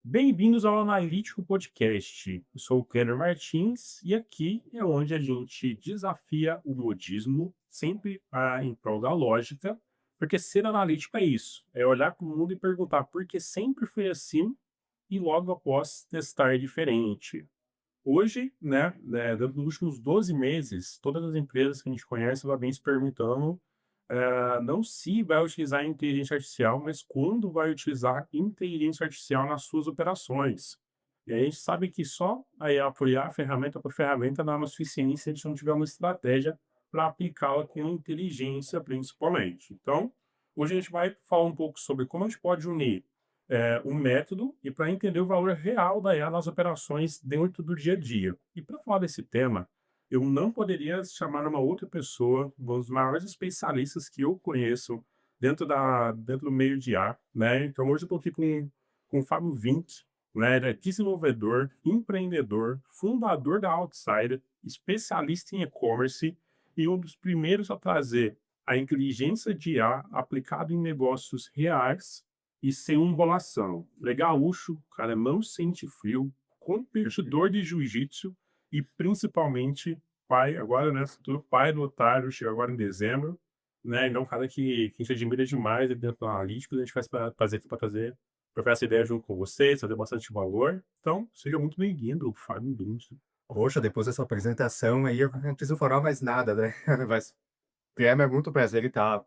Bem-vindos ao Analítico Podcast. Eu sou o Kenner Martins e aqui é onde a gente desafia o modismo, sempre em prol da lógica, porque ser analítico é isso, é olhar para o mundo e perguntar por que sempre foi assim e logo após testar diferente. Hoje, nos últimos 12 meses, todas as empresas que a gente conhece lá vem se perguntando não se vai utilizar inteligência artificial, mas quando vai utilizar inteligência artificial nas suas operações. E aí a gente sabe que só aí apoiar ferramenta por ferramenta não é uma suficiência se a gente não tiver uma estratégia para aplicá-la com inteligência, principalmente. Então, hoje a gente vai falar um pouco sobre como a gente pode unir o método e para entender o valor real da IA nas operações dentro do dia a dia. E para falar desse tema, eu não poderia chamar uma outra pessoa, um dos maiores especialistas que eu conheço dentro do meio de IA, né? Então hoje eu estou aqui com o Fábio Vinck, né? Ele é desenvolvedor, empreendedor, fundador da Outsider, especialista em e-commerce e um dos primeiros a trazer a inteligência de IA aplicada em negócios reais e sem enrolação. Legaúcho, o cara não sente frio, competidor de jiu-jitsu e principalmente pai, agora, né, futuro pai do Otário, chega agora em dezembro, né? Então, um cara que a gente admira demais dentro do analítico, a gente faz para fazer aqui para trazer, trocar essa ideia junto com vocês, trazer bastante valor. Então, seja muito bem-vindo, Fábio Duns. Poxa, depois dessa apresentação aí, eu não preciso falar mais nada, né? Mas, Guilherme, é muito prazer estar,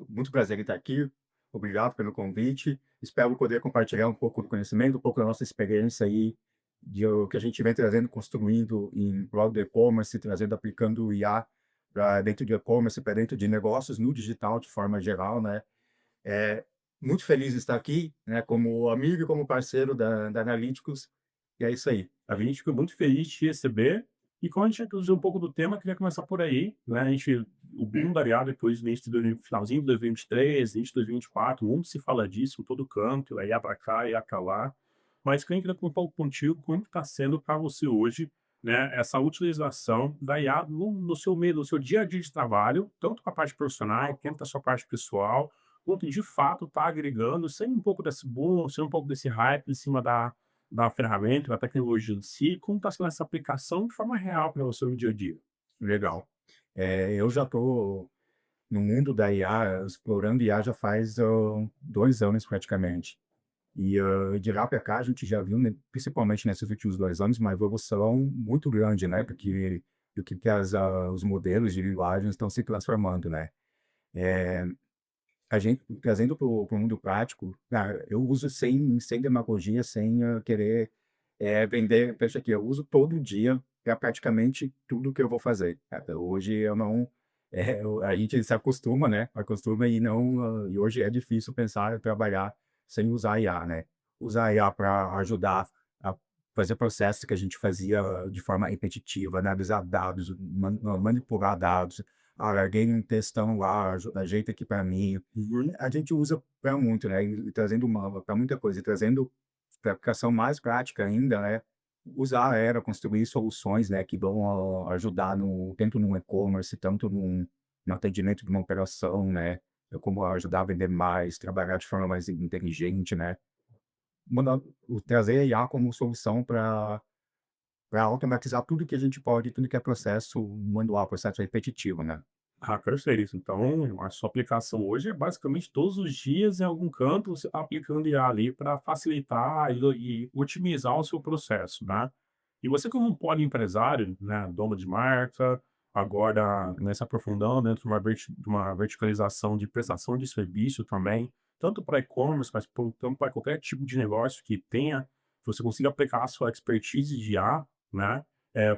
muito prazer em estar aqui. Obrigado pelo convite. Espero poder compartilhar um pouco do conhecimento, um pouco da nossa experiência aí, de o que a gente vem trazendo, construindo em prol do e-commerce, trazendo, aplicando o IA para dentro de e-commerce, para dentro de negócios no digital de forma geral, né? É, muito feliz de estar aqui, né? Como amigo e como parceiro da Analytics. E é isso aí. A gente fica muito feliz de te receber. E como a gente introduziu um pouco do tema, queria começar por aí, né? O boom da IA depois do início do finalzinho de 2023, início de 2024, o mundo se fala disso em todo canto, é IA para cá, IA para lá. Mas queria contar um pouco contigo como está sendo para você hoje, né, essa utilização da IA no seu meio, no seu dia a dia de trabalho, tanto com a parte profissional, quanto com a sua parte pessoal, quanto de fato está agregando, sem um pouco desse boom, sem um pouco desse hype em cima da ferramenta, da tecnologia em si, como está sendo essa aplicação de forma real para você no dia a dia. Legal. Eu já estou no mundo da IA, explorando IA já faz 2 anos praticamente. E de lá para cá a gente já viu, né, principalmente nesses últimos 2 anos, uma evolução muito grande, né? Porque do que os modelos de linguagem estão se transformando, né? A gente trazendo para o mundo prático, cara, eu uso sem demagogia, sem querer vender peixe aqui. Eu uso todo dia para praticamente tudo que eu vou fazer. Hoje eu não, a gente se acostuma, né? Acostuma e não, e hoje é difícil pensar em trabalhar sem usar IA, né? Usar IA para ajudar a fazer processos que a gente fazia de forma repetitiva, analisar dados, manipular dados. Ah, larguei um textão lá, ajeita aqui para mim. Uhum. A gente usa para muito, né? E trazendo uma para muita coisa, e trazendo para aplicação mais prática ainda, né, usar era construir soluções, né, que vão ajudar no tanto no e-commerce, tanto no atendimento de uma operação, né, como ajudar a vender mais, trabalhar de forma mais inteligente, né. Trazer a IA como solução para automatizar tudo que a gente pode, tudo que é processo manual, processo repetitivo, né. Ah, perfeito. Então, a sua aplicação hoje é basicamente todos os dias em algum canto você está aplicando IA ali para facilitar e otimizar o seu processo, né? E você como um poliempresário, né, dono de marca, agora né, se aprofundando dentro de de uma verticalização de prestação de serviço também, tanto para e-commerce, mas tanto para qualquer tipo de negócio que tenha, que você consiga aplicar a sua expertise de IA, né?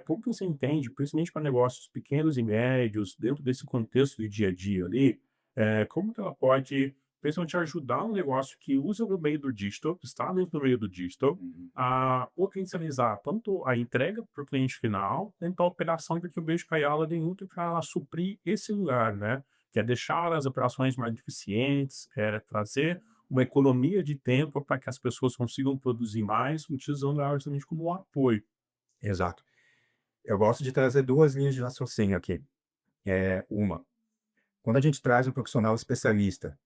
Como que você entende, principalmente para negócios pequenos e médios, dentro desse contexto do dia a dia ali, como que ela pode, principalmente, ajudar um negócio que usa o meio do digital, está dentro do meio do digital, Uhum. a potencializar tanto a entrega para o cliente final, quanto a operação que eu vejo que a IA tem muito para suprir esse lugar, né? Que é deixar as operações mais eficientes, trazer uma economia de tempo para que as pessoas consigam produzir mais, utilizando ela justamente como um apoio. Exato. Eu gosto de trazer 2 linhas de raciocínio aqui. Uma, quando a gente traz um profissional especialista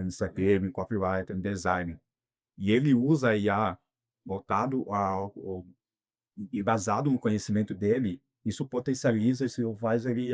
em CRM, em copywriter, em design, e ele usa a IA voltado e baseado no conhecimento dele, isso potencializa, isso faz ele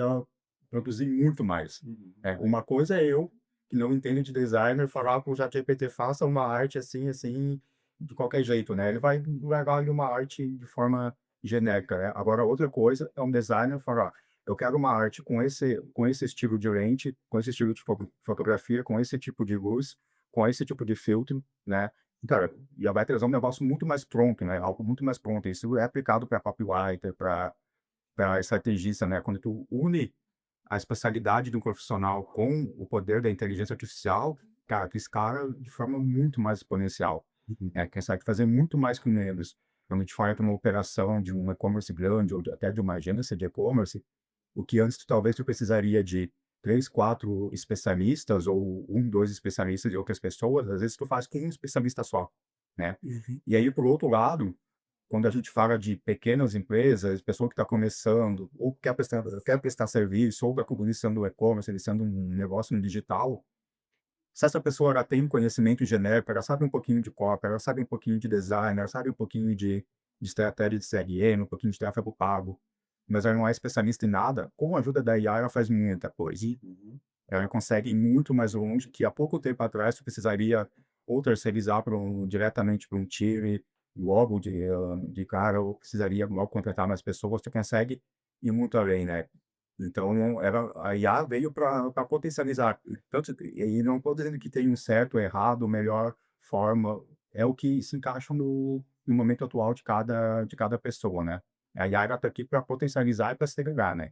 produzir muito mais. Uhum. Uma coisa é eu, que não entendo de designer, falar para o ChatGPT, faça uma arte assim, assim, de qualquer jeito, né? Ele vai largar ali uma arte de forma genérica, né? Agora, outra coisa é um designer falar, eu quero uma arte com esse estilo de lente, com esse estilo de fotografia, com esse tipo de luz, com esse tipo de filtro, né? Cara, já vai trazer um negócio muito mais pronto, né? Algo muito mais pronto. Isso é aplicado para copywriter, para estrategista, né? Quando tu une a especialidade do profissional com o poder da inteligência artificial, cara, tu escala de forma muito mais exponencial. Consegue fazer muito mais com menos. Quando a gente fala para uma operação de um e-commerce grande ou até de uma agência de e-commerce, o que antes talvez tu precisaria de 3, 4 especialistas ou um, 2 especialistas de outras pessoas, às vezes tu faz com um especialista só, né. Uhum. E aí, por outro lado, quando a gente fala de pequenas empresas, pessoa que está começando ou quer prestar serviço ou está começando o e-commerce, iniciando um negócio no digital, se essa pessoa ela tem um conhecimento genérico, ela sabe um pouquinho de copy, ela sabe um pouquinho de design, ela sabe um pouquinho de estratégia de CRM, um pouquinho de tráfego pago, mas ela não é especialista em nada, com a ajuda da IA ela faz muita coisa. Uhum. Ela consegue ir muito mais longe que há pouco tempo atrás tu precisaria ou terceirizar diretamente para um time, logo de cara, ou precisaria logo contratar mais pessoas, tu consegue ir muito além, né. Então a IA veio para potencializar, tanto e não estou dizendo que tem um certo ou errado, melhor forma, é o que se encaixa no momento atual de cada pessoa, né. A IA ela tá aqui para potencializar e para segregar, né.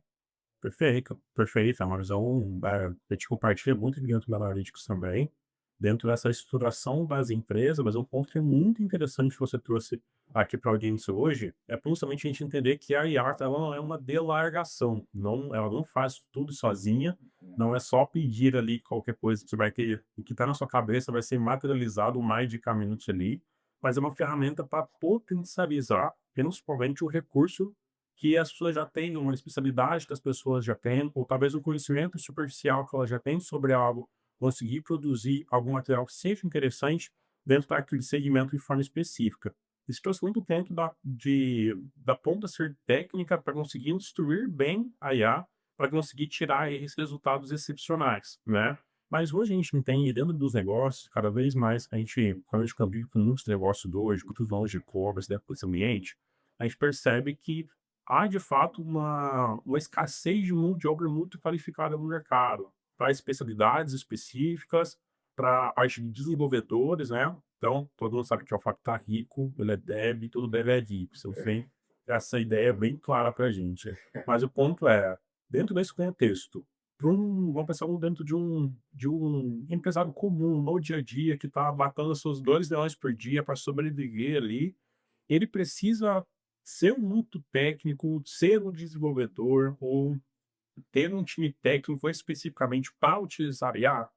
Perfeito, perfeito. É uma visão, a gente compartilha muito dentro da Analytics também, dentro dessa estruturação das empresas, mas um ponto que é muito interessante que você trouxe aqui para a audiência hoje, é justamente a gente entender que a IA ela não é uma delargação, não, ela não faz tudo sozinha, não é só pedir ali qualquer coisa que você vai ter, o que está na sua cabeça vai ser materializado magicamente ali, mas é uma ferramenta para potencializar, principalmente o recurso que as pessoas já têm, uma especialidade que as pessoas já têm, ou talvez um conhecimento superficial que elas já têm sobre algo, conseguir produzir algum material que seja interessante dentro daquele segmento de forma específica. Isso trouxe muito tempo da ponta ser técnica para conseguir instruir bem a IA, para conseguir tirar esses resultados excepcionais, né? Mas hoje a gente entende, dentro dos negócios, cada vez mais, quando a gente convive com muitos negócios hoje, com os valores de e-commerce, dentro desse ambiente, a gente percebe que há de fato uma escassez de mão de obra muito qualificada no mercado, para especialidades específicas, para a parte de desenvolvedores, né. Então, todo mundo sabe que o Alpha tá rico, ele é dev, tudo deve é rico, isso tem essa ideia bem clara para a gente. Mas o ponto é, dentro desse contexto, vamos pensar dentro de um empresário comum, no dia a dia, que está matando seus 2 leões por dia para sobreviver ali, ele precisa ser muito técnico, ser um desenvolvedor ou ter um time técnico especificamente para utilizar IA.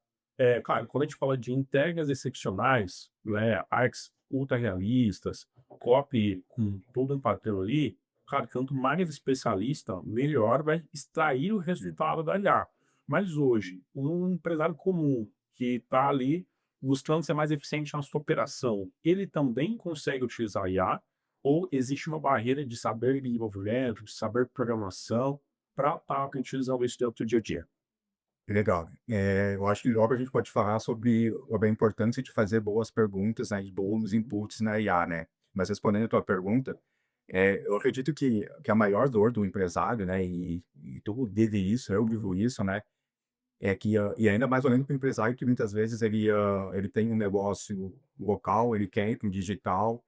Claro, quando a gente fala de entregas excepcionais, né, artes ultra realistas, copy com todo um padrão ali, cara, quanto mais especialista, melhor vai extrair o resultado da IA. Mas hoje, um empresário comum que está ali buscando ser mais eficiente na sua operação, ele também consegue utilizar a IA, ou existe uma barreira de saber desenvolvimento, de saber programação, para estar utilizando isso dentro do dia a dia? Legal. Eu acho que logo a gente pode falar sobre a importância de fazer boas perguntas, né, e bons inputs na IA, né. Mas respondendo a tua pergunta, eu acredito que a maior dor do empresário, né, e tu vive isso, eu vivo isso, né, é que, e ainda mais olhando para o empresário que muitas vezes ele tem um negócio local, ele quer ir para o digital,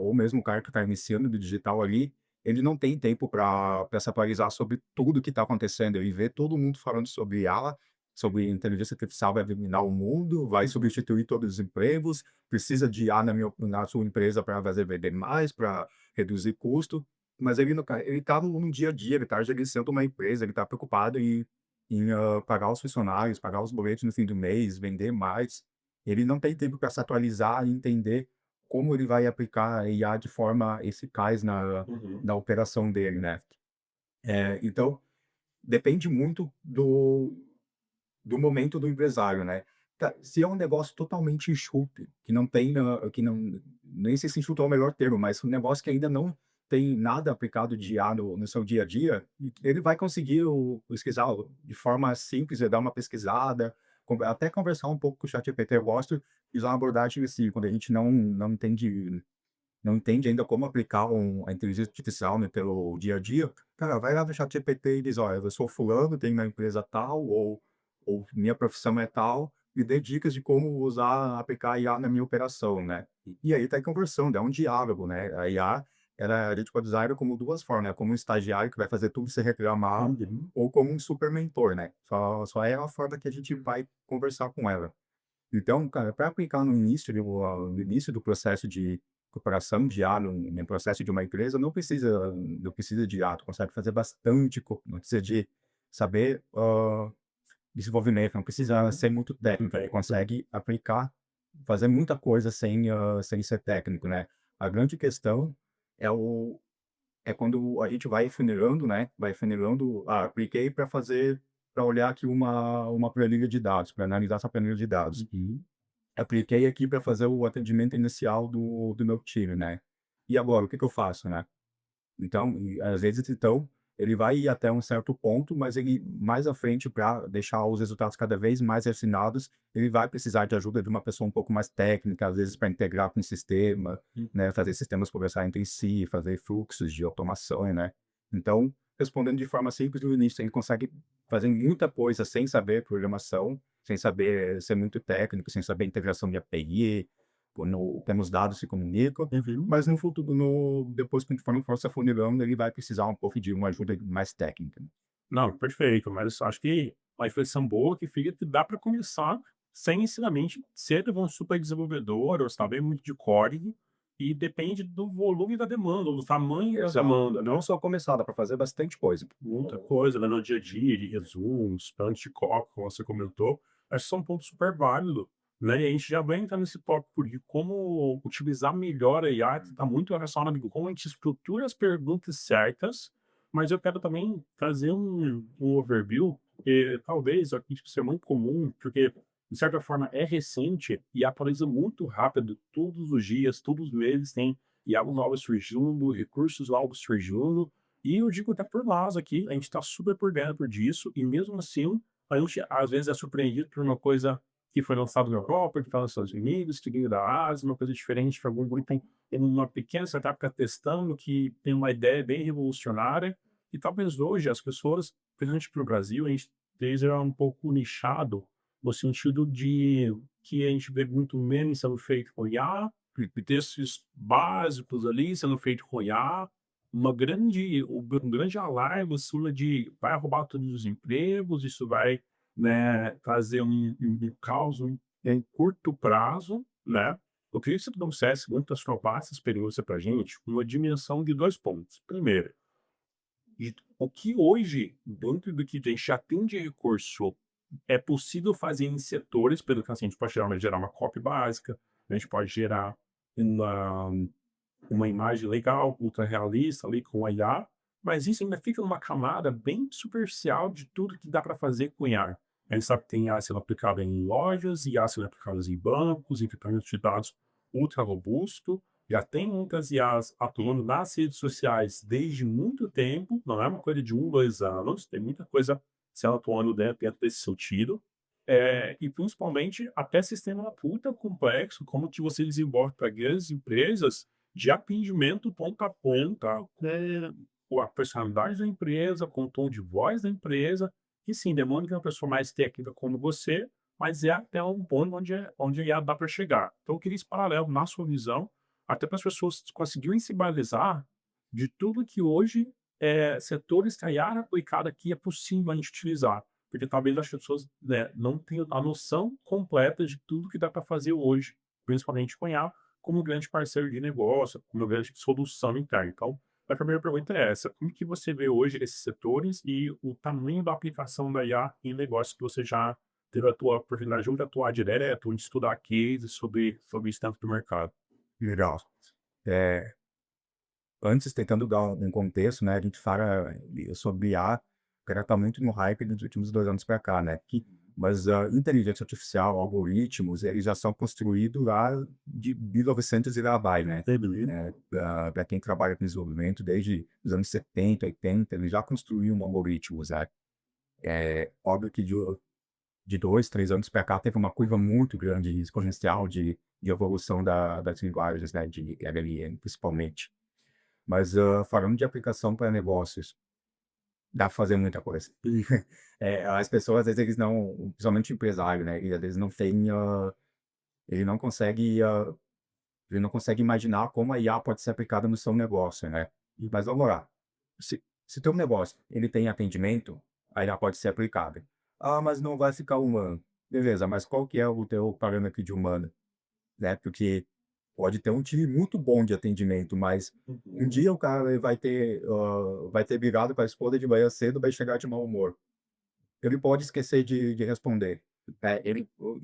ou mesmo o cara que está iniciando no digital ali, ele não tem tempo para se atualizar sobre tudo que está acontecendo e ver todo mundo falando sobre IA, sobre inteligência artificial vai dominar o mundo, vai substituir todos os empregos, precisa de IA na sua empresa para fazer vender mais, para reduzir custo, mas ele está no dia a dia, ele está gerenciando uma empresa, ele está preocupado em pagar os funcionários, pagar os boletos no fim do mês, vender mais. Ele não tem tempo para se atualizar e entender como ele vai aplicar a IA de forma eficaz Uhum. na operação dele, né. Então, depende muito do momento do empresário, né. Se é um negócio totalmente enxuto, que não tem, que não nem sei se enxuto é o melhor termo, mas um negócio que ainda não tem nada aplicado de IA no seu dia a dia, e ele vai conseguir pesquisar de forma simples, dar uma pesquisada, até conversar um pouco com o ChatGPT. Eu gosto de usar uma abordagem assim, quando a gente não entende ainda como aplicar a inteligência artificial, né, pelo dia a dia, cara, vai lá no ChatGPT e diz: "Olha, eu sou fulano, tenho uma empresa tal, ou minha profissão é tal, me dê dicas de como usar, aplicar IA na minha operação", né. E aí tá aí conversando, é um diálogo, né. A IA, a gente pode usar ela como 2 formas, né, como um estagiário que vai fazer tudo você reclamar, Uhum. ou como um super mentor, né. Só é a forma que a gente vai conversar com ela. Então, cara, para aplicar no início do processo de cooperação de IA no processo de uma empresa, não precisa de IA, tu consegue fazer bastante não precisa de saber, desenvolvimento, não precisa ser muito técnico, ele consegue aplicar, fazer muita coisa sem ser técnico, né. A grande questão é quando a gente vai funilando, né, apliquei para olhar aqui uma planilha de dados, para analisar essa planilha de dados. Uhum. Apliquei aqui para fazer o atendimento inicial do meu time, né. E agora, o que que eu faço, né? Então, às vezes, então, ele vai ir até um certo ponto, mas ele mais à frente, para deixar os resultados cada vez mais refinados, ele vai precisar de ajuda de uma pessoa um pouco mais técnica, às vezes para integrar com o sistema, né, fazer sistemas conversar entre si, fazer fluxos de automação, né. Então, respondendo de forma simples, no início ele consegue fazer muita coisa sem saber programação, sem saber ser muito técnico, sem saber integração de API, como os dados se comunicam, Uhum. mas no futuro, depois, conforme for se afunilando, ele vai precisar um pouco de uma ajuda mais técnica. Não, perfeito, mas acho que uma reflexão boa que fica que dá para começar sem necessariamente ser um super desenvolvedor ou saber muito de código, e depende do volume da demanda, ou do tamanho da Exato. demanda, Não né. só começar, dá para fazer bastante coisa. Muita coisa, né, no dia a dia, de resumos, tanto de cópia, como você comentou, acho que são um ponto super válido, né, e a gente já vai entrar nesse tópico de como utilizar melhor a IA, que está muito relacionado com como a gente estrutura as perguntas certas, mas eu quero também trazer um overview, que talvez eu acredito que seja muito comum, porque, de certa forma, é recente e atualiza muito rápido, todos os dias, todos os meses tem IA novas surgindo, recursos novos surgindo, e eu digo até por nós aqui, a gente está super por dentro disso, e mesmo assim, a gente às vezes é surpreendido por uma coisa que foi lançada na Europa, que está nos Estados Unidos, que veio da Ásia, uma coisa diferente, que algum grupo tem uma pequena startup que está testando, que tem uma ideia bem revolucionária, e talvez hoje as pessoas, principalmente para o Brasil, a gente esteja um pouco nichado, no sentido de que a gente vê muito meme sendo feito com IA, e textos básicos ali sendo feito com IA, um grande alarme acima de vai roubar todos os empregos, isso vai, né, trazer um caos em curto prazo, né. Eu queria que você trouxesse muito da sua vasta experiência para a gente, uma dimensão de 2 pontos. Primeiro, e o que hoje, dentro do que a gente já tem de recurso, é possível fazer em setores, pelo que assim, a gente pode gerar uma copy básica, a gente pode gerar uma uma imagem legal, ultra realista ali com a IA, mas isso ainda fica numa camada bem superficial de tudo que dá para fazer com IA. A gente sabe que tem IA sendo aplicada em lojas, IA sendo aplicadas em bancos, em tratamento de dados ultra robusto, já tem muitas IAs atuando nas redes sociais desde muito tempo, não é uma coisa de 2 anos, tem muita coisa sendo atuando dentro desse sentido. E principalmente até sistema ultra complexo, como que você desenvolve para grandes empresas, de atendimento ponta a ponta, com a personalidade da empresa, com o tom de voz da empresa, que sim, demanda de uma pessoa mais técnica como você, mas é até um ponto onde a IA dá para chegar. Então eu queria esse paralelo, na sua visão, até para as pessoas conseguirem se balizar de tudo que hoje, setores que a IA aplicada aqui é possível a gente utilizar. Porque talvez as pessoas, né, não tenham a noção completa de tudo que dá para fazer hoje, principalmente com IA, como grande parceiro de negócio, como grande solução interna. Então, a primeira pergunta é essa: como que você vê hoje esses setores e o tamanho da aplicação da IA em negócios que você já teve a tua oportunidade de atuar direto, de estudar cases sobre isso dentro do mercado? Legal. Eh, Antes, tentando dar um contexto, né, a gente fala sobre IA, cara tá muito no hype dos últimos 2 anos para cá, né. Mas a inteligência artificial, algoritmos, eles já são construídos lá de 1900 e lá vai, né. Entendi. Pra quem trabalha com desenvolvimento desde os anos 70, 80, eles já construíam algoritmos, né. Óbvio que de 2, 3 anos para cá teve uma curva muito grande, exponencial de evolução das linguagens, né, de LLM principalmente. Mas, falando de aplicação para negócios, dá pra fazer muita coisa. As pessoas às vezes eles não, principalmente o empresário, né, ele às vezes não tem, ele não consegue, ele não consegue imaginar como a IA pode ser aplicada no seu negócio, né. Mas vamos lá, se teu negócio ele tem atendimento, a IA pode ser aplicada. "Ah, mas não vai ficar humano". Beleza, mas qual que é o teu parâmetro de humano, né, porque pode ter um time muito bom de atendimento, mas um Uhum. dia o cara ele vai ter brigado com a esposa de manhã cedo, vai chegar de mau humor. Ele pode esquecer de responder.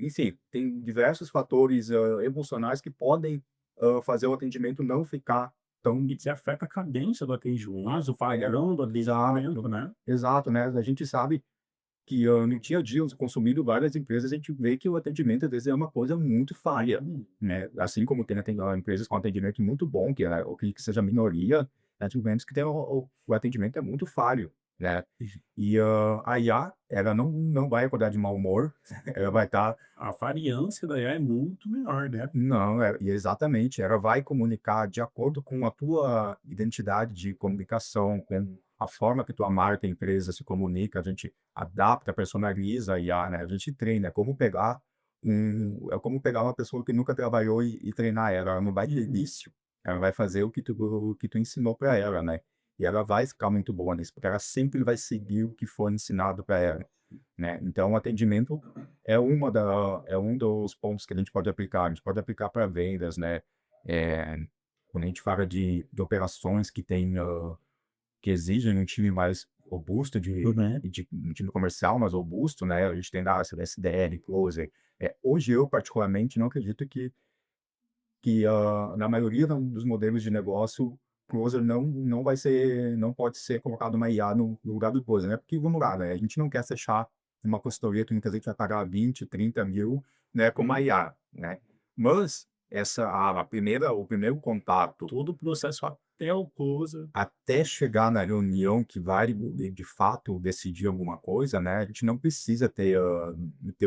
Enfim, tem diversos fatores, emocionais que podem, fazer o atendimento não ficar tão E que afeta a cadência do atendimento, o é, padrão do atendimento, exato, né. exato, né. A gente sabe que, no dia a dia, consumindo várias empresas, a gente vê que o atendimento, às vezes, é uma coisa muito falha, né. Assim como tem empresas com atendimento muito bom, que é o que seja a minoria, atendimentos que tem o atendimento é muito falho, né. E, a IA, ela não vai acordar de mau humor, ela vai estar A variância da IA é muito menor, né. não, e exatamente, ela vai comunicar de acordo com a tua identidade de comunicação, com a forma que tua marca, empresa se comunica, a gente adapta, personaliza a IA, né, a gente treina, é como pegar uma pessoa que nunca trabalhou e treinar ela não vai ter vício, ela vai fazer o que tu ensinou para ela, né, e ela vai ficar muito boa nisso, porque ela sempre vai seguir o que foi ensinado para ela, né. Então o atendimento é um dos pontos que a gente pode aplicar para vendas, né, eh, quando a gente fala de operações que tem, que exigem um time mais robusto Uhum. um time comercial mais robusto, né, a gente tem lá SDR, closer. Hoje eu particularmente não acredito que, na maioria dos modelos de negócio, closer não pode ser colocado uma IA no lugar do closer, né, porque vamos lá, né, a gente não quer fechar uma consultoria que muitas vezes vai pagar 20, 30 mil, né, com uma IA, né. Mas o primeiro contato Todo o processo até o closer. até chegar na reunião que vai de fato decidir alguma coisa, né, a gente não precisa ter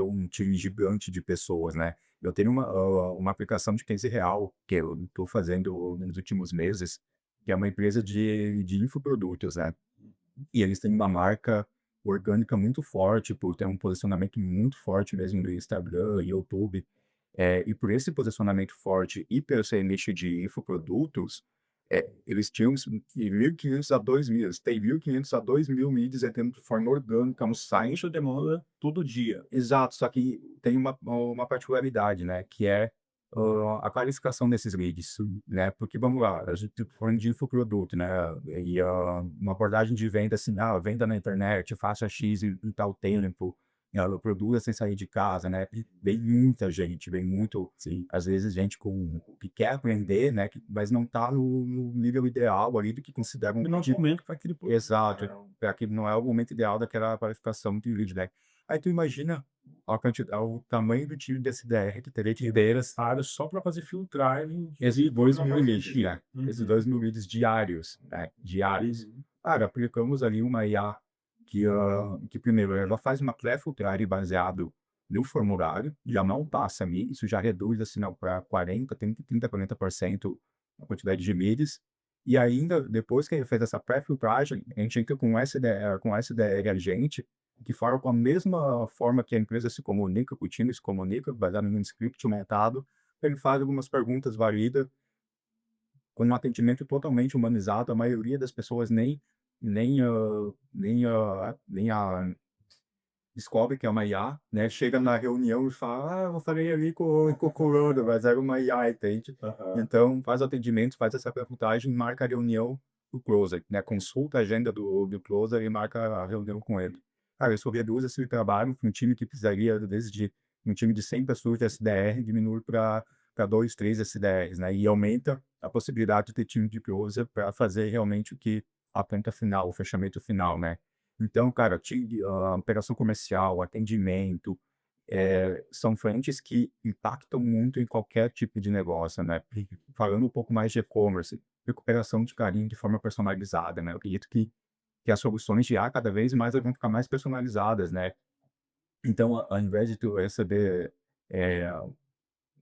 um time gigante de pessoas, né. Eu tenho uma aplicação de case real que eu estou fazendo nos últimos meses, que é uma empresa de infoprodutos, né. E eles têm uma marca orgânica muito forte, por ter um posicionamento muito forte mesmo no Instagram, YouTube. E por esse posicionamento forte e pelo ser nicho de infoprodutos, eles tinham de 1.500 a 2.000, eles têm 1.500 a 2.000 mídias atendendo de forma orgânica no Isso site. demanda todo dia. Exato, só que tem uma particularidade, né, que é, a qualificação desses leads, né, porque vamos lá, a gente tá falando de infoproduto, né, e, uma abordagem de venda assim: "Ah, venda na internet, faça X em tal tempo, produza sem sair de casa", né, e vem muita gente, vem muito, sim, às vezes gente que quer aprender, né, mas não está no nível ideal ali do que considera um E não tipo comento para aquele exato, para que não é o momento ideal daquela qualificação de lead, né. Aí tu imagina o tamanho do time desse DR que teria que liderar área só para fazer filtragem esses de 2.000 leads, né, esses Uhum. 2.000 leads diários, né, diários. Uhum. Cara, aplicamos ali uma IA que primeiro ela faz uma pré-filtragem baseado no formulário, já não passa ali, isso já reduz, assim, para 40, 30, 40% a quantidade de leads, e ainda depois que ele fez essa pré-filtragem, a gente entra com o SDR agente, que fala com a mesma forma que a empresa se comunica, que o time se comunica, baseado num script montado, ele faz algumas perguntas, valida, com um atendimento totalmente humanizado, a maioria das pessoas nem descobre que é uma IA, né, chega na reunião e fala: "Ah, eu falei ali com o fulano", mas era uma IA, entende. Aham. Então faz o atendimento, faz essa perguntagem, marca a reunião do closer, né, consulta a agenda do closer e marca a reunião com ele. Cara, isso reduz esse trabalho para um time que precisaria, às vezes, de um time de 100 pessoas de SDR, diminui para 2, 3 SDRs, né, e aumenta a possibilidade de ter time de closer para fazer realmente o que a planta final, o fechamento final, né. Então, cara, operação comercial, atendimento, são frentes que impactam muito em qualquer tipo de negócio, né. Falando um pouco mais de e-commerce, recuperação de carinho de forma personalizada, né. Eu acredito que as soluções de IA cada vez mais vão ficar mais personalizadas, né. Então, ao invés de tu receber, eh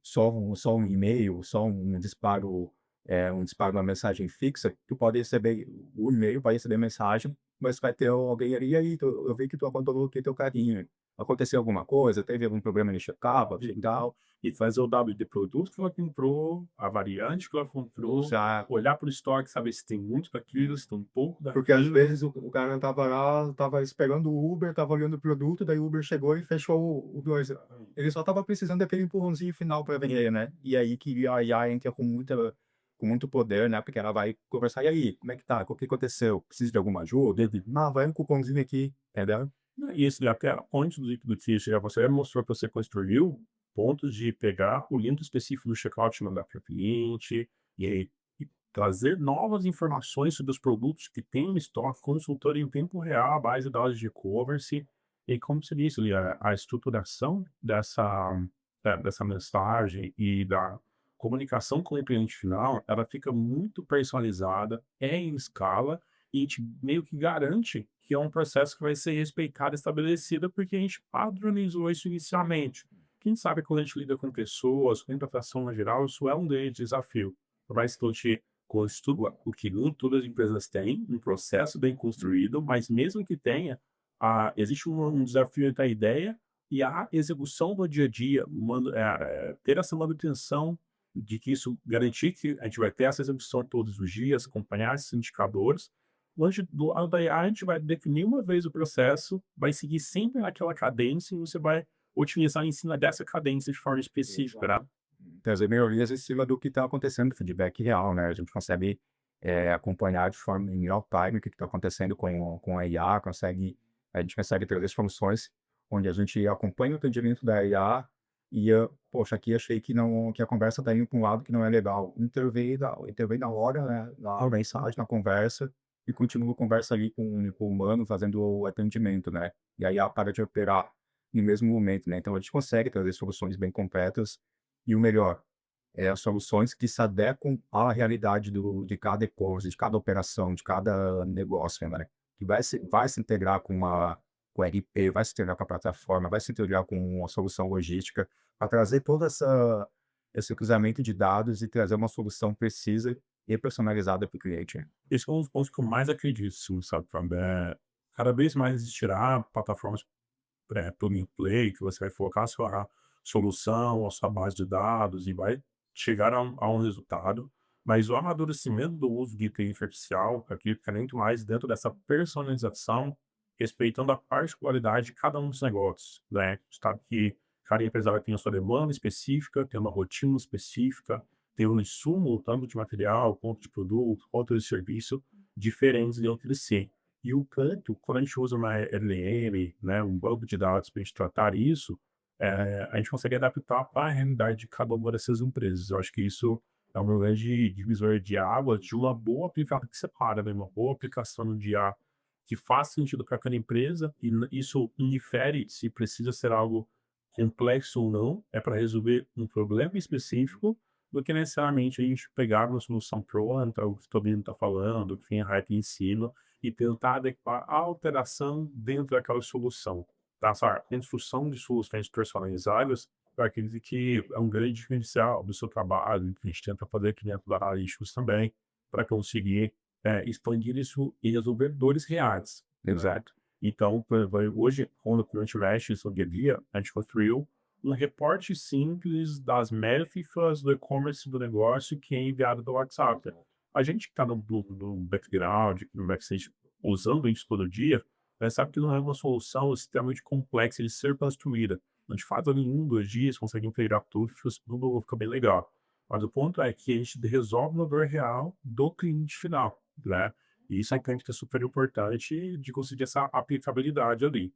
só um e-mail, só um disparo de uma mensagem fixa, tu pode receber o e-mail, vai receber mensagem, mas vai ter alguém ali: "E aí, eu vi que tu abandonou aqui teu carrinho, aconteceu alguma coisa? Teve algum problema no checkout e tal?" E fazer o W de produto que ela comprou, a variante que ela comprou, Já olhar para o estoque, saber se tem muito daquilo, se tem um pouco porque às daquilo. vezes o cara estava lá, estava esperando o Uber, estava olhando o produto, daí o Uber chegou e fechou o coisa. Ele só estava precisando daquele empurrãozinho final para vender, né. E aí que a IA entra com muito poder, né, porque ela vai conversar: "E aí, como é que tá? O que aconteceu? Precisa de alguma ajuda?" Ele: "Ah, vai um cupomzinho aqui", entendeu? E esse até pontos do Tish, você mostrou que você construiu pontos de pegar o link específico do checkout e mandar para o cliente, e aí e trazer novas informações sobre os produtos que tem no estoque, consultor em tempo real, a base de dados de e-commerce, e como você disse ali, a estruturação dessa mensagem e da comunicação com o cliente final, ela fica muito personalizada, é em escala, e a gente meio que garante que é um processo que vai ser respeitado e estabelecido, porque a gente padronizou isso inicialmente. Quem sabe quando a gente lida com pessoas, com implantação no geral, isso é um grande desafio. Por mais que a gente construa o que nem todas as empresas têm, um processo bem construído, mas mesmo que tenha, existe um desafio entre a ideia e a execução do dia a dia, ter essa manutenção de que isso garantir que a gente vai ter essa execução todos os dias, acompanhar esses indicadores. Hoje, do lado da IA, a gente vai definir uma vez o processo, vai seguir sempre naquela cadência e você vai otimizar em cima dessa cadência de forma específica, né? Trazer melhorias em cima do que está acontecendo, feedback real, né? A gente consegue, acompanhar de forma em real time o que está acontecendo com a IA, a gente consegue trazer soluções onde a gente acompanha o atendimento da IA e, poxa, aqui achei que a conversa está indo para um lado que não é legal. Intervém na hora, né, na mensagem, na conversa, e continua a conversa ali com o humano fazendo o atendimento, né? E aí a IA para de operar no mesmo momento, né? Então a gente consegue trazer soluções bem completas e o melhor, soluções que se adequam à realidade de cada e-commerce, de cada operação, de cada negócio, né, que vai se integrar com o RP, vai se integrar com a plataforma, vai se integrar com uma solução logística, para trazer toda esse cruzamento de dados e trazer uma solução precisa e personalizada para o cliente. Esse é um dos pontos que eu mais acredito, sim, sabe, Fábio? Cada vez mais existirá plataformas plug and play, que você vai focar a sua solução, a sua base de dados e vai chegar a um resultado. Mas o amadurecimento do uso de inteligência artificial, aqui fica muito mais dentro dessa personalização, respeitando a particularidade de cada um dos negócios, né? Sabe que cada empresário tem a sua demanda específica, tem uma rotina específica, tem um insumo, tanto de material, quanto de produto, quanto de serviço, diferentes dentro de si. E o canto, quando a gente usa uma LLM, né, um banco de dados para a gente tratar isso, a gente consegue adaptar para a realidade de cada uma dessas empresas. Eu acho que isso é um grande divisor de águas de uma boa aplicação que separa, né, uma boa aplicação de IA que faz sentido para cada empresa e isso indifere se precisa ser algo complexo ou não, é para resolver um problema específico, do que necessariamente a gente pegar uma solução pronta, o que todo mundo está falando, o que tem a hype em cima, e tentar adequar a alteração dentro daquela solução. Tá? A construção de soluções personalizadas, eu acredito que é um grande diferencial do seu trabalho, que a gente tenta fazer aqui dentro da Analytics também, para conseguir expandir isso e resolver dores reais, exato. Então, por exemplo, hoje, quando o cliente mexe sobre guia, a gente construiu um reporte simples das métricas do e-commerce do negócio que é enviado do WhatsApp. A gente que está no background, no backstage, usando isso todo dia, sabe que não é uma solução extremamente complexa de ser construída. A gente faz ali em 1, 2 dias, consegue integrar tudo fica bem legal. Mas o ponto é que a gente resolve no dor real do cliente final, né? E isso é que é super importante de conseguir essa aplicabilidade ali.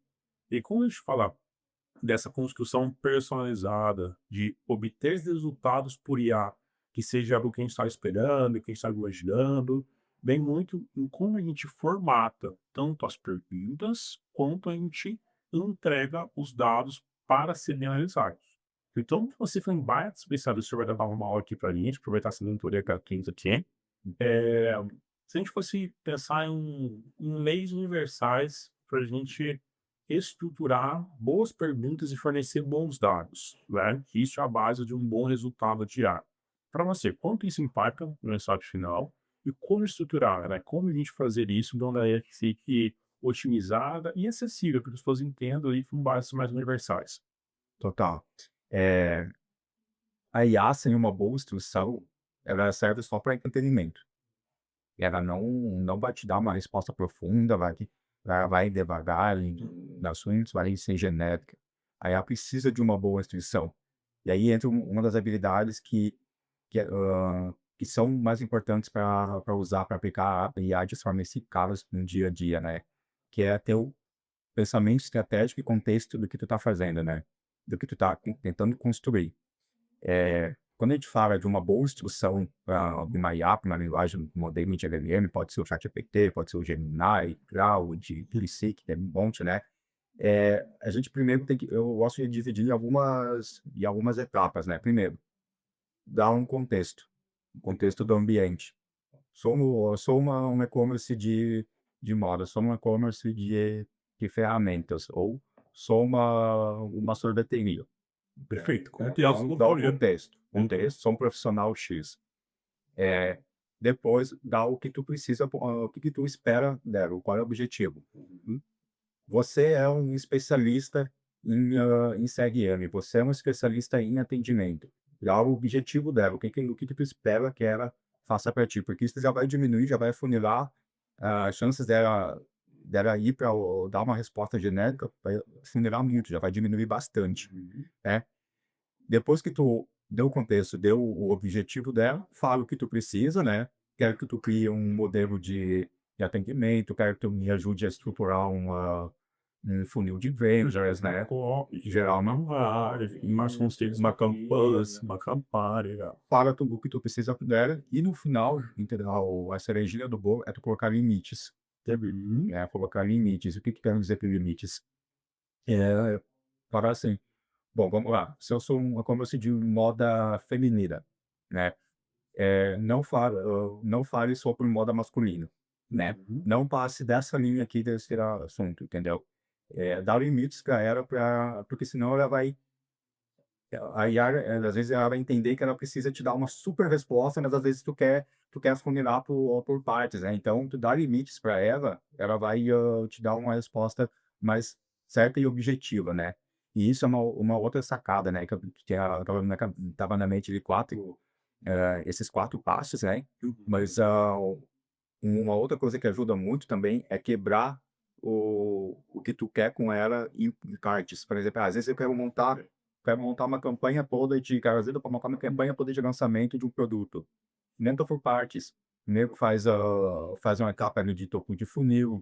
E quando a gente fala dessa construção personalizada, de obter resultados por IA, que seja o que a gente está esperando, o que a gente está imaginando. vem muito em como a gente formata tanto as perguntas, quanto a gente entrega os dados para serem analisados. Então, se você for em baita especialista, você vai dar uma aula aqui para a gente, aproveitar essa mentoria que a Kings aqui. É, se a gente fosse pensar em leis universais para a gente estruturar boas perguntas e fornecer bons dados, né? Que isso é a base de um bom resultado diário. Para você, quanto isso impacta no resultado final e como estruturar, né? Como a gente fazer isso de uma maneira que fique otimizada e acessível para que as pessoas entendam e com bases mais universais. Total. Eh, a IA sem uma boa instrução, ela serve só para entretenimento. Ela não vai te dar uma resposta profunda, ela vai devagar em assuntos, vai ser genérica. Aí ela precisa de uma boa instrução. E aí entra uma das habilidades que são mais importantes para usar, para aplicar a IA de forma eficaz no dia a dia, né, que é ter o pensamento estratégico e contexto do que tu tá fazendo, né, do que tu tá tentando construir. Quando a gente fala de uma boa instrução de uma IA, uma linguagem modelo de LLM, pode ser o ChatGPT, pode ser o Gemini, Claude, DeepSeek, tem um monte, né. A gente primeiro tem que eu gosto de dividir em algumas etapas, né. Primeiro, dar um contexto do ambiente. Sou um e-commerce de moda, sou um e-commerce de ferramentas, ou sou uma sorveteria. Perfeito. Então, dá o contexto, sou um profissional X. Eh, Depois dá o que tu precisa, o que tu espera dela, qual é o objetivo. Você é um especialista em CRM, você é um especialista em atendimento. Dá o objetivo dela, o que tu espera que ela faça para ti, porque isso já vai diminuir, já vai funilar as chances dela ir para dar uma resposta genérica, vai funilar muito, já vai diminuir bastante, né. Depois que tu deu o contexto, deu o objetivo dela, fala o que tu precisa, né. Quero que tu crie um modelo de atendimento, quero que tu me ajude a estruturar um funil de vendas, né, gerar uma área, Mas com certeza uma campanha, uma campanha. fala tudo o que tu precisa dela e no final, entendeu, a cerejinha do bolo é tu colocar limites, Uhum. né, colocar limites. O que que quero dizer por limites? É, falar assim: "Bom, vamos lá, se eu sou um e-commerce de moda feminina, né, não fale sobre moda masculina, né, Uhum. não passe dessa linha aqui desse assunto", entendeu? Dar limites para ela, porque senão ela vai a Yara, às vezes ela vai entender que ela precisa te dar uma super resposta, mas às vezes tu quer funilar por partes, né. Então tu dá limites para ela, ela vai, te dar uma resposta mais certa e objetiva, né. E isso é uma outra sacada, né, que estava na mente de 4, esses 4 passos, né. Mas, uma outra coisa que ajuda muito também é quebrar o que tu quer com ela em partes. Por exemplo, às vezes eu quero montar uma campanha toda de Carolina para montar uma campanha toda de lançamento de um produto. Monta por partes. Primeiro faz uma etapa ali de topo de funil,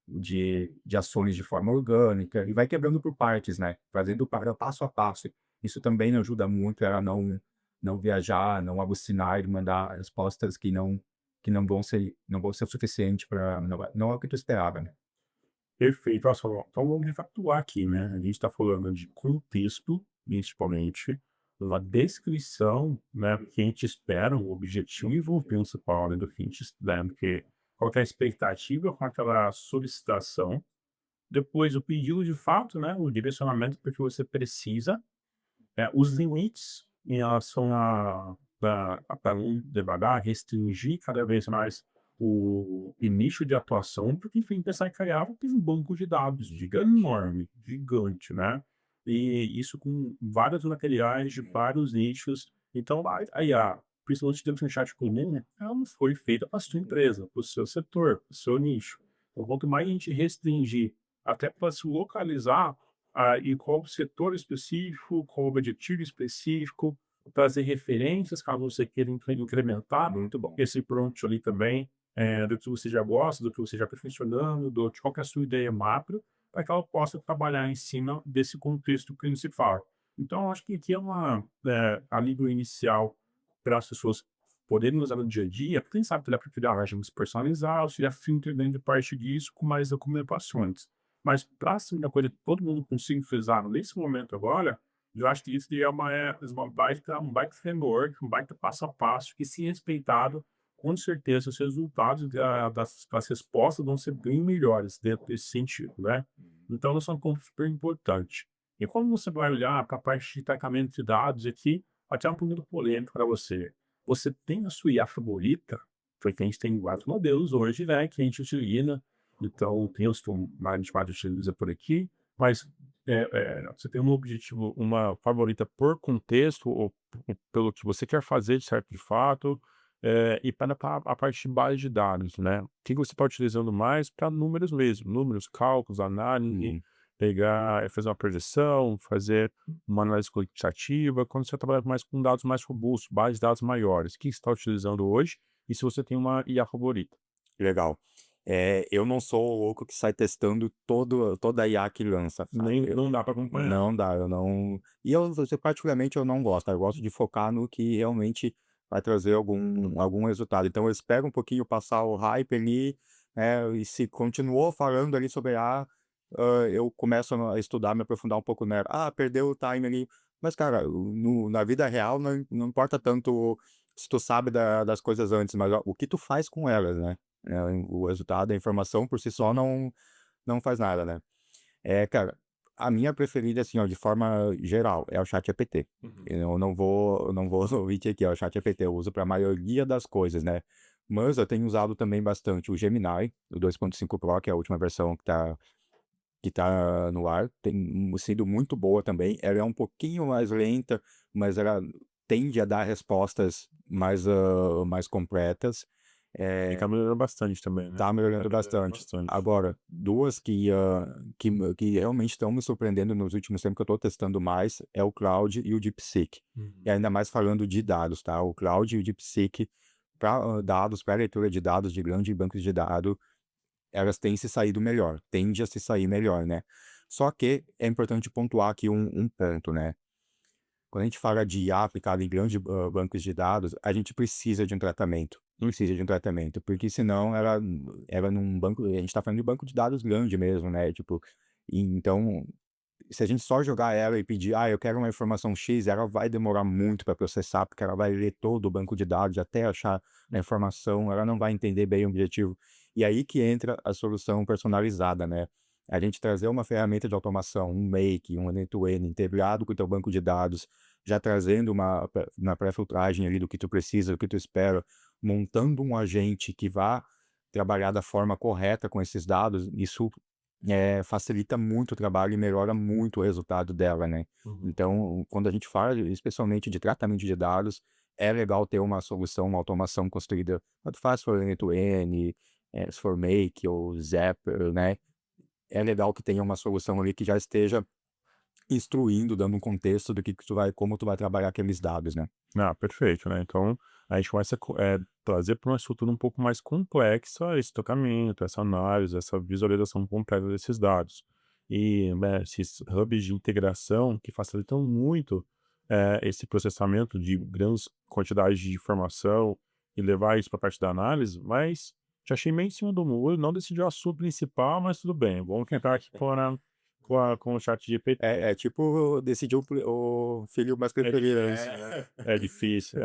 de ações de forma orgânica, e vai quebrando por partes, né, fazendo para passo a passo. Isso também ajuda muito ela não viajar, não alucinar e mandar respostas que não vão ser o suficiente para não é o que tu esperava, né. Perfeito. Olha só, então vamos recapitular aqui, né? A gente está falando de contexto, principalmente, uma descrição, né, do que a gente espera, o objetivo principal, né, do que a gente espera, que, qual que é a expectativa com aquela solicitação, depois o pedido de fato, né, o direcionamento para que você precisa, os limites em relação para não devagar, restringir cada vez mais o nicho de atuação, porque, enfim, pensar em criar um banco de dados enorme, gigante, né? E isso com vários materiais de vários nichos. Então, a IA, principalmente dentro do chat comum, ela não foi feita para a sua empresa, para o seu setor, para o seu nicho. Então, quanto mais a gente restringir, até para se localizar e qual setor específico, qual objetivo específico, trazer referências caso você queira incrementar Muito bom. esse prompt ali também, do que você já gosta, do que você já está funcionando, de qual que é a sua ideia macro, para que ela possa trabalhar em cima desse contexto principal. Então, eu acho que aqui é a nível inicial para as pessoas podendo usar no dia a dia, quem sabe tu dá para criar regimes personalizados, criar filtro dentro de parte disso com mais recomendações. Mas para ser uma coisa que todo mundo consiga fazer nesse momento agora, eu acho que isso é um baita framework, um baita passo a passo que, se respeitado, com certeza os resultados das respostas vão ser bem melhores dentro desse sentido, né? Então, isso é um ponto super importante. E como você vai olhar para a parte de tratamento de dados aqui, até um ponto polêmico para você. Você tem a sua IA favorita? Porque a gente tem vários modelos hoje, né, que a gente utiliza. Então, tem os que a gente mais utiliza por aqui, mas você tem um objetivo, uma favorita por contexto ou pelo que você quer fazer de certo de fato, e para a parte de base de dados, né? O que você está utilizando mais para números mesmo, números, cálculos, análise, Uhum. pegar, fazer uma projeção, fazer uma análise quantitativa, quando você trabalha mais com dados mais robustos, bases de dados maiores, o que você está utilizando hoje e se você tem uma IA favorita. Legal. Eu não sou o louco que sai testando toda a IA que lança, sabe. Nem, não dá para acompanhar. Não dá, eu não e particularmente eu não gosto, eu gosto de focar no que realmente vai trazer algum resultado. Então eu espero um pouquinho passar o hype ali, e se continuou falando ali sobre IA, eu começo a estudar, me aprofundar um pouco nela. Ah, perdeu o time ali, mas cara, na vida real não importa tanto se tu sabe das coisas antes, mas o que tu faz com elas, né. O resultado, a informação por si só não faz nada, né. Cara, a minha preferida, assim, ó, de forma geral, é o ChatGPT. Uhum. Eu não vou mentir aqui, ó, o ChatGPT eu uso para a maioria das coisas, né. Mas eu tenho usado também bastante o Gemini, o 2.5 Pro, que é a última versão que tá no ar, tem sido muito boa também. Ela é um pouquinho mais lenta, mas ela tende a dar respostas mais completas. E Eh tá melhorando bastante também, né? Tá Tá melhorando melhorando bastante. bastante. Agora, 2 que realmente estão me surpreendendo nos últimos tempos, que eu estou testando mais, é o Claude e o DeepSeek. E Uhum. ainda mais falando de dados, tá, o Claude e o DeepSeek para dados, para leitura de dados de grandes bancos de dados, elas têm se saído melhor, tende a se sair melhor, né. Só que é importante pontuar aqui um ponto, né. Quando a gente fala de IA aplicada em grandes bancos de dados, a gente precisa de um tratamento. Precisa de um tratamento, porque senão ela num banco, a gente está falando de banco de dados grande mesmo, né, tipo, e então, se a gente só jogar ela e pedir: "Ah, eu quero uma informação X", ela vai demorar muito para processar, porque ela vai ler todo o banco de dados até achar a informação, ela não vai entender bem o objetivo. E aí que entra a solução personalizada, né. A gente trazer uma ferramenta de automação, um Make, um end-to-end integrado com o teu banco de dados, já trazendo na pré-filtragem ali do que tu precisa, do que tu espera, montando um agente que vá trabalhar da forma correta com esses dados, isso facilita muito o trabalho e melhora muito o resultado dela, né. Uhum. Então, quando a gente fala especialmente de tratamento de dados, é legal ter uma solução, uma automação construída, tanto faz se for end-to-end, se for Make ou Zapier, né, é legal que tenha uma solução ali que já esteja instruindo, dando um contexto do que tu vai como tu vai trabalhar aqueles dados, né. Ah, perfeito, né? Então, a gente começa trazer para uma estrutura um pouco mais complexa esse tocamento, essa análise, essa visualização completa desses dados. E, né, esses hubs de integração que facilitam muito esse processamento de grandes quantidades de informação e levar isso para a parte da análise, mas já achei meio em cima do muro, não decidi o assunto principal, mas tudo bem, vamos tentar aqui com o chat GPT. É tipo decidir o filho mais É preferido, né. difícil, né? É difícil.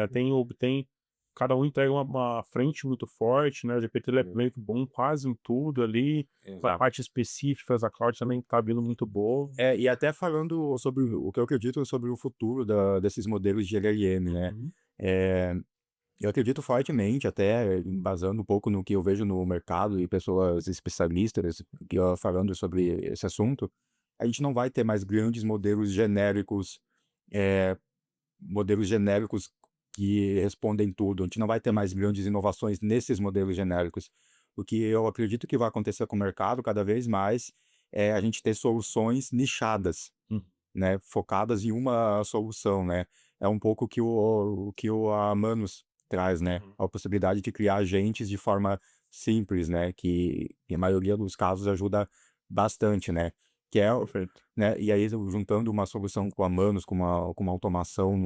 Tem cada um entrega uma frente muito forte, né, o GPT ele é Hum, meio que bom quase em tudo ali, a exato. parte específica da cloud também tá vindo muito boa. E até falando sobre o que eu acredito sobre o futuro desses modelos de LLM, né. Uhum. Eh, eu acredito fortemente, até embasando um pouco no que eu vejo no mercado e pessoas especialistas falando sobre esse assunto, a gente não vai ter mais grandes eh, modelos genéricos que respondem tudo. A gente não vai ter mais grandes inovações nesses modelos genéricos. O que eu acredito que vai acontecer com o mercado cada vez mais é a gente ter soluções nichadas, Hum. né, focadas em uma solução, né. É um pouco a Manus traz, né, Uhum. a possibilidade de criar agentes de forma simples, né, que em maioria dos casos ajuda bastante, né, que é o Perfeito. né, e aí juntando uma solução com a Manus, com uma automação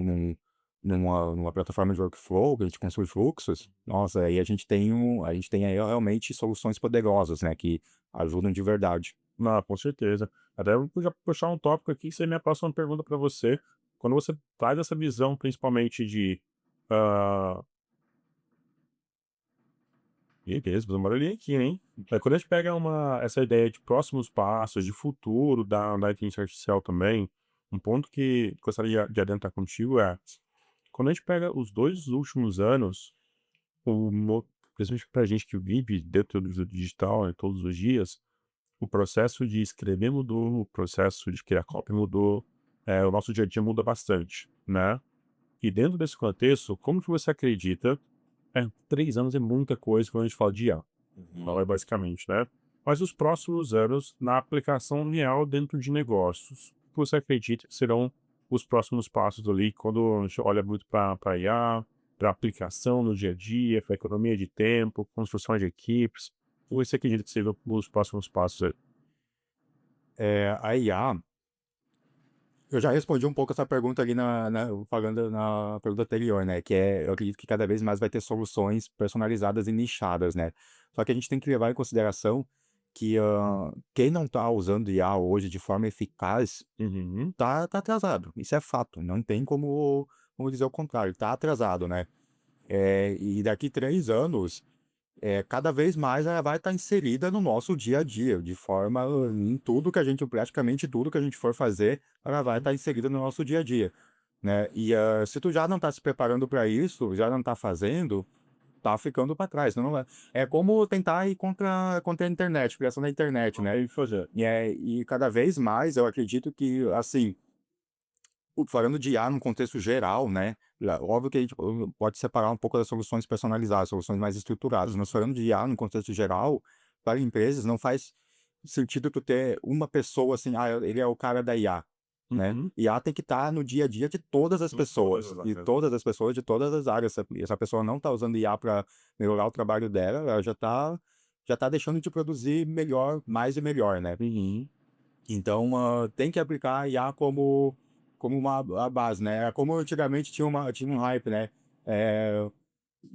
numa plataforma de workflow, que a gente construi fluxos, nossa, aí a gente tem aí realmente soluções poderosas, né, que ajudam de verdade. Não, com certeza. Até eu vou já puxar um tópico aqui, que seria minha próxima pergunta para você. Quando você traz essa visão, principalmente de. ah, Ih, beleza, fazer um barulhinho aqui, hein? Quando a gente pega essa ideia de próximos passos, de futuro da inteligência artificial também, um ponto que gostaria de adentrar contigo é, quando a gente pega os 2 últimos anos, principalmente pra gente que vive dentro do digital, né, todos os dias, o processo de escrever mudou, o processo de criar copy mudou, o nosso dia a dia muda bastante, né? E dentro desse contexto, como que você acredita 3 anos é muita coisa quando a gente fala de IA, não é basicamente, né? Mas os próximos anos na aplicação real dentro de negócios, o que você acredita que serão os próximos passos ali quando a gente olha muito para IA, para aplicação no dia a dia, para economia de tempo, construção de equipes? O que você acredita que serão os próximos passos aí? A IA, eu já respondi um pouco essa pergunta ali falando na pergunta anterior, né? Que eu acredito que cada vez mais vai ter soluções personalizadas e nichadas, né? Só que a gente tem que levar em consideração que quem não está usando IA hoje de forma eficaz Uhum. tá atrasado. Isso é fato. Não tem como dizer o contrário. Tá atrasado, né? E daqui 3 anos, cada vez mais ela vai estar inserida no nosso dia a dia, de forma em tudo que a gente, praticamente tudo que a gente for fazer, ela vai estar inserida no nosso dia a dia, né? E se tu já não está se preparando para isso, já não está fazendo, tá ficando para trás. Não é como tentar ir contra a internet, criação da internet, né? Tem que fazer. E cada vez mais eu acredito que, assim, falando de IA num contexto geral, né? Óbvio que a gente pode separar um pouco das soluções personalizadas, soluções mais estruturadas, mas falando de IA num contexto geral, para empresas não faz sentido tu ter uma pessoa assim, ele é o cara da IA, né? Uhum. IA tem que estar no dia a dia de todas as Em todas pessoas, as e áreas. todas as pessoas de todas as áreas. Se essa pessoa não está usando IA para melhorar o trabalho dela, ela já tá deixando de produzir melhor, mais e melhor, né? Uhum. Então, tem que aplicar a IA como a base, né? É como antigamente tinha um hype, né? Eh,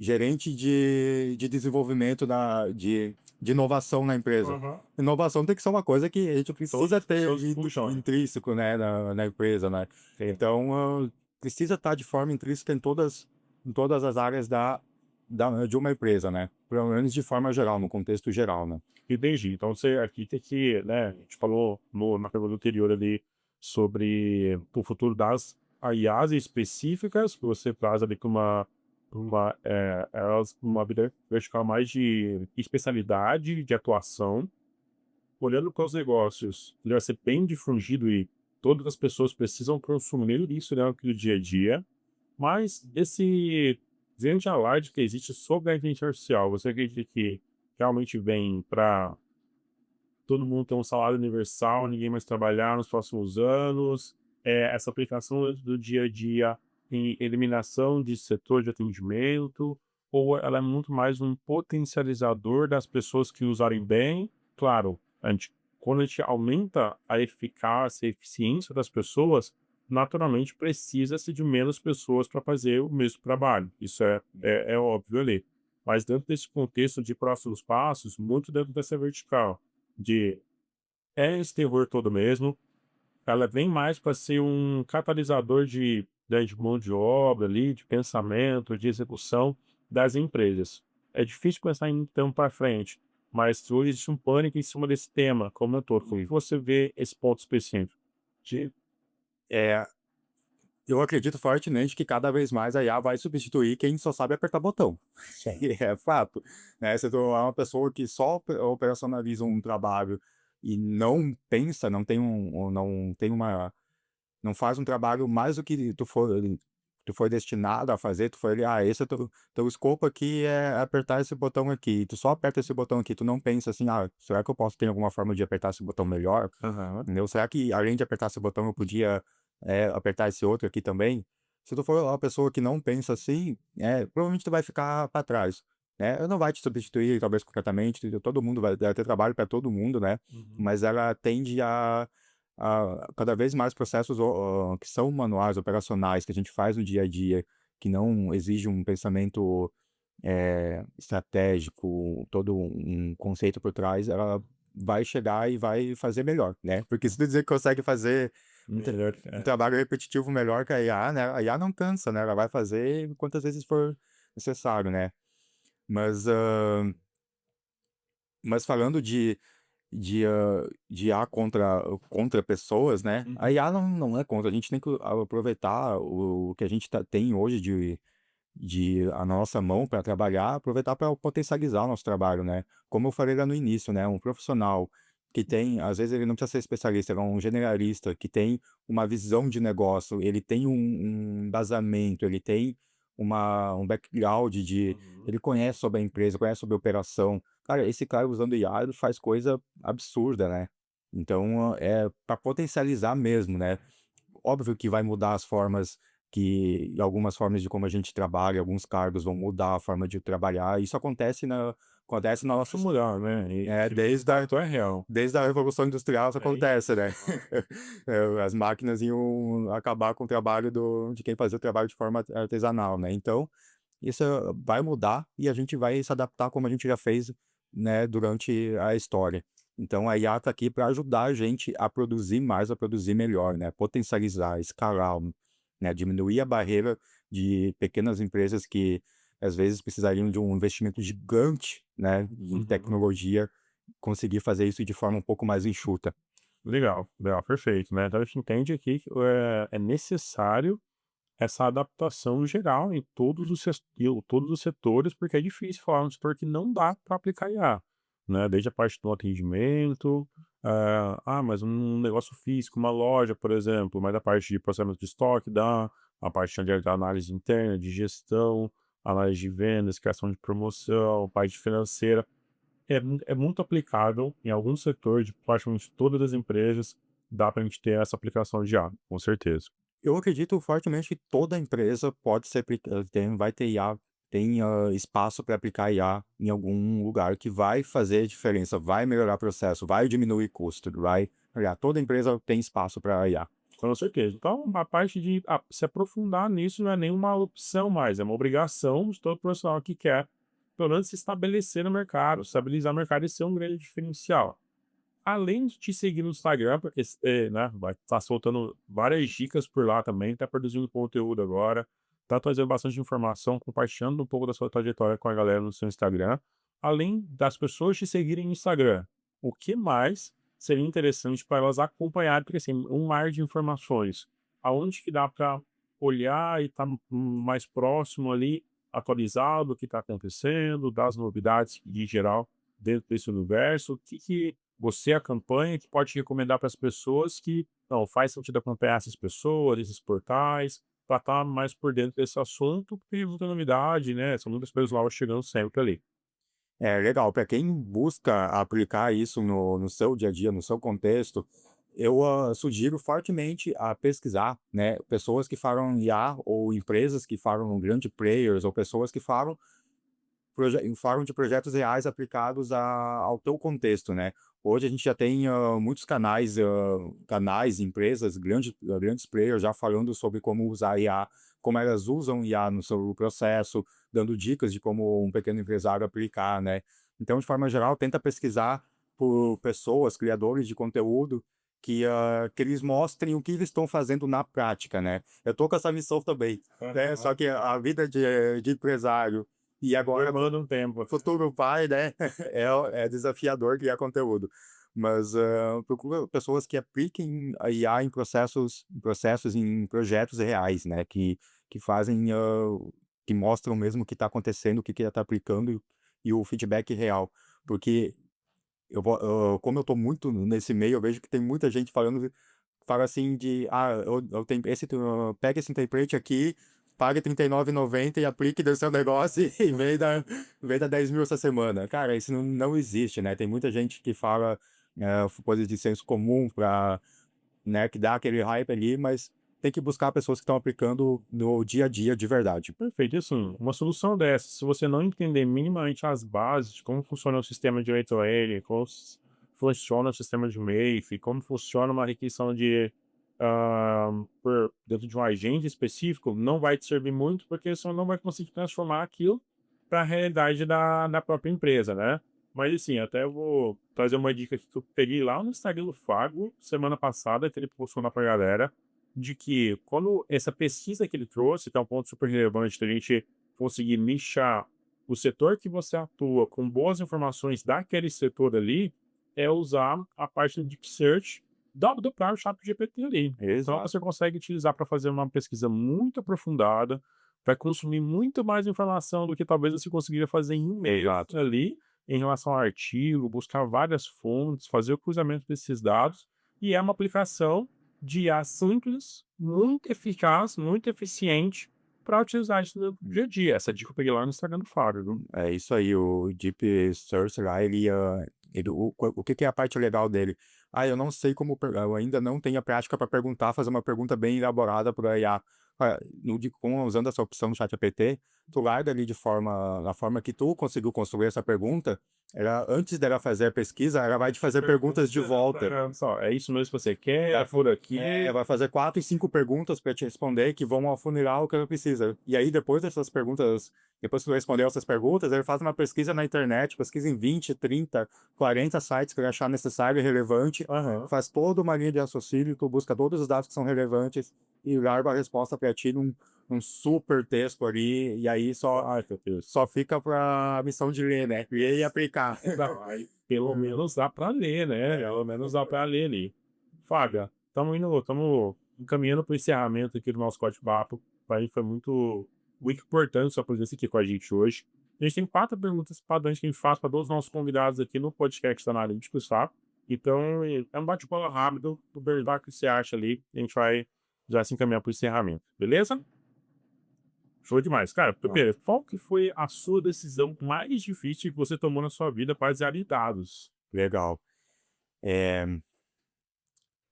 Gerente de desenvolvimento de inovação na empresa. Aham. Inovação tem que ser uma coisa que a gente precisa Todos ter seus puxões. intrínseco, né, na empresa, né? Então, precisa estar de forma intrínseca em todas as áreas de uma empresa, né? Pelo menos de forma geral, no contexto geral, né? Entendi. Então você aqui tem que, né, a gente falou na pergunta anterior ali sobre o futuro das IAs específicas, que você traz ali com uma vida vertical mais de especialidade, de atuação. Olhando para os negócios, ele vai ser bem difundido e todas as pessoas precisam consumir isso, né, no dia a dia. Mas esse grande alarde que existe sobre a inteligência artificial, você acredita que realmente vem para todo mundo ter um salário universal, ninguém mais trabalhar nos próximos anos? Essa aplicação do dia a dia em eliminação de setor de atendimento? Ou ela é muito mais um potencializador das pessoas que usarem bem? Claro, quando a gente aumenta a eficácia e eficiência das pessoas, naturalmente precisa-se de menos pessoas para fazer o mesmo trabalho. Isso é óbvio ali. Mas dentro desse contexto de próximos passos, muito dentro dessa vertical, de esse terror todo mesmo, ela vem mais para ser um catalisador de mão de obra ali, de pensamento, de execução das empresas. É difícil pensar em então para frente, mas hoje existe um pânico em cima desse tema, como eu tô. Como que você vê esse ponto específico? De- É, eu acredito fortemente que cada vez mais a IA vai substituir quem só sabe apertar botão. É fato, né? Se tu é uma pessoa que só operacionaliza um trabalho e não pensa, não faz um trabalho mais do que tu foi destinado a fazer, tu foi ali, esse é teu escopo aqui é apertar esse botão aqui, tu só aperta esse botão aqui, tu não pensa assim, será que eu posso ter alguma forma de apertar esse botão melhor? Aham. Entendeu? Será que além de apertar esse botão eu podia apertar esse outro aqui também? Se tu for uma pessoa que não pensa assim, provavelmente tu vai ficar para trás, né? Não vai te substituir, talvez completamente, todo mundo vai ter trabalho para todo mundo, né? Uhum. Mas ela tende cada vez mais processos que são manuais, operacionais, que a gente faz no dia a dia, que não exige um pensamento estratégico, todo um conceito por trás, ela vai chegar e vai fazer melhor, né? Porque se tu dizer que consegue fazer Entendeu? um trabalho repetitivo melhor que a IA, né? A IA não cansa, né? Ela vai fazer quantas vezes for necessário, né? Mas, mas falando de IA contra pessoas, né? A IA não é contra, a gente tem que aproveitar o que a gente tem hoje de a nossa mão para trabalhar, aproveitar para potencializar o nosso trabalho, né? Como eu falei lá no início, né? Um profissional que tem, às vezes ele não precisa ser especialista, ele é um generalista que tem uma visão de negócio, ele tem um embasamento, ele tem um background ele conhece sobre a empresa, conhece sobre a operação. Cara, esse cara usando IA, ele faz coisa absurda, né? Então, é para potencializar mesmo, né? Óbvio que vai mudar as formas algumas formas de como a gente trabalha, alguns cargos vão mudar a forma de trabalhar. Isso acontece na nossa Isso mudar, né? E é, se desde a, impacto é real. desde a Revolução Industrial isso É acontece, né? isso. As máquinas iam acabar com o trabalho de quem fazia o trabalho de forma artesanal, né? Então, isso vai mudar e a gente vai se adaptar como a gente já fez, né, durante a história. Então, a IA está aqui para ajudar a gente a produzir mais, a produzir melhor, né? Potencializar, escalar, né? Diminuir a barreira de pequenas empresas que às vezes precisariam de um investimento gigante, né, em tecnologia, conseguir fazer isso de forma um pouco mais enxuta. Legal, legal, perfeito, né? Então a gente entende aqui que é necessário essa adaptação geral em todos os setores, porque é difícil falar um setor que não dá para aplicar IA, né? Desde a parte do atendimento, mas um negócio físico, uma loja, por exemplo, mas a parte de processamento de estoque dá, a parte de análise interna, de gestão, análise de vendas, criação de promoção, parte financeira. É muito aplicável em algum setor de praticamente todas as empresas, dá para a gente ter essa aplicação de IA, com certeza. Eu acredito fortemente que toda empresa pode ser vai ter IA, tem espaço para aplicar IA em algum lugar que vai fazer diferença, vai melhorar processo, vai diminuir custo, toda empresa tem espaço para IA. Com certeza. Então, a parte de se aprofundar nisso não é nenhuma opção mais, é uma obrigação de todo profissional que quer, pelo menos, se estabelecer no mercado, estabilizar o mercado e ser um grande diferencial. Além de te seguir no Instagram, porque né, vai estar soltando várias dicas por lá também, tá produzindo conteúdo agora, tá trazendo bastante informação, compartilhando um pouco da sua trajetória com a galera no seu Instagram. Além das pessoas te seguirem no Instagram, o que mais seria interessante para elas acompanharem? Porque assim, um mar de informações, aonde que dá para olhar e estar mais próximo ali, atualizado do que está acontecendo, das novidades em geral dentro desse universo, o que você, a campanha, que pode recomendar para as pessoas que não faz sentido acompanhar essas pessoas, esses portais, para estar mais por dentro desse assunto, porque tem muita novidade, né? São muitas coisas novas chegando sempre ali. É legal, para quem busca aplicar isso no seu dia a dia, no seu contexto, eu sugiro fortemente a pesquisar, né, pessoas que falam IA ou empresas que falam grande players ou pessoas que falam falam de projetos reais aplicados ao teu contexto, né? Hoje a gente já tem muitos canais, empresas, grandes players já falando sobre como usar IA, como elas usam IA no seu processo, dando dicas de como um pequeno empresário aplicar, né? Então, de forma geral, tenta pesquisar por pessoas, criadores de conteúdo, que eles mostrem o que eles estão fazendo na prática, né? Eu tô com essa missão também, né? Só que a vida de empresário e agora Demanda um tempo. futuro pai, né? É desafiador criar conteúdo. Mas procura pessoas que apliquem a IA em projetos reais, né? Que fazem, que mostram mesmo o que está acontecendo, o que está aplicando e o feedback real. Porque como eu estou muito nesse meio, eu vejo que tem muita gente fala assim eu tenho pega esse template aqui, paga R$ 39,90 e aplique no seu negócio e venda 10 mil essa semana. Cara, isso não existe, né? Tem muita gente que fala coisas de senso comum para, né, que dá aquele hype ali, mas tem que buscar pessoas que estão aplicando no dia a dia de verdade. Perfeito. E assim, uma solução dessa, se você não entender minimamente as bases de como funciona o sistema de leitoria, como funciona o sistema de MAFE, como funciona uma requisição dentro de um agente específico, não vai te servir muito, porque você não vai conseguir transformar aquilo para a realidade da própria empresa, né? Mas assim, até eu vou trazer uma dica que eu peguei lá no Instagram do Fago, semana passada, que ele postou lá pra galera, de que quando essa pesquisa que ele trouxe, que é um ponto super relevante da gente conseguir nichar o setor que você atua com boas informações daquele setor ali, é usar a parte do Deep Search do próprio ChatGPT ali. Então Exato. você consegue utilizar para fazer uma pesquisa muito aprofundada, vai consumir muito mais informação do que talvez você conseguiria fazer em um mês Exato. ali, em relação ao artigo, buscar várias fontes, fazer o cruzamento desses dados, e é uma aplicação de IA simples, muito eficaz, muito eficiente para utilizar isso no dia a dia. Essa dica eu peguei lá no Instagram do Fábio, viu? É isso aí, o Deep Search lá, o que que é a parte legal dele? Eu não sei eu ainda não tenho a prática para perguntar, fazer uma pergunta bem elaborada para IA. Usando essa opção do ChatGPT, tu larga ali na forma que tu conseguiu construir essa pergunta, antes dela fazer a pesquisa, ela vai te fazer perguntas de volta. Olha só, é isso mesmo que você quer, por aqui. Vai fazer 4 e 5 perguntas para te responder que vão afunilar o que ela precisa. E aí, depois dessas perguntas, depois que tu respondeu essas perguntas, ele faz uma pesquisa na internet, pesquisa em 20, 30, 40 sites que ele achar necessário e relevante, Aham. faz toda uma linha de raciocínio, tu busca todos os dados que são relevantes e larga a resposta para ti num super texto ali, e aí Ai, meu Deus. só fica pra missão de ler, né? Ler e aplicar. Não, aí pelo menos dá pra ler, né? Pelo menos dá pra ler ali. Fábio, estamos encaminhando para o encerramento aqui do nosso bate-papo. Para mim foi muito importante sua presença aqui com a gente hoje. A gente tem 4 perguntas padrões que a gente faz para todos os nossos convidados aqui no podcast da Analíticos, tá? Então, é um bate-bola rápido, do perguntar o que você acha ali. A gente vai já se encaminhar para o encerramento, beleza? Show demais. Cara, primeiro, qual que foi a sua decisão mais difícil que você tomou na sua vida baseada em dados? Legal. É,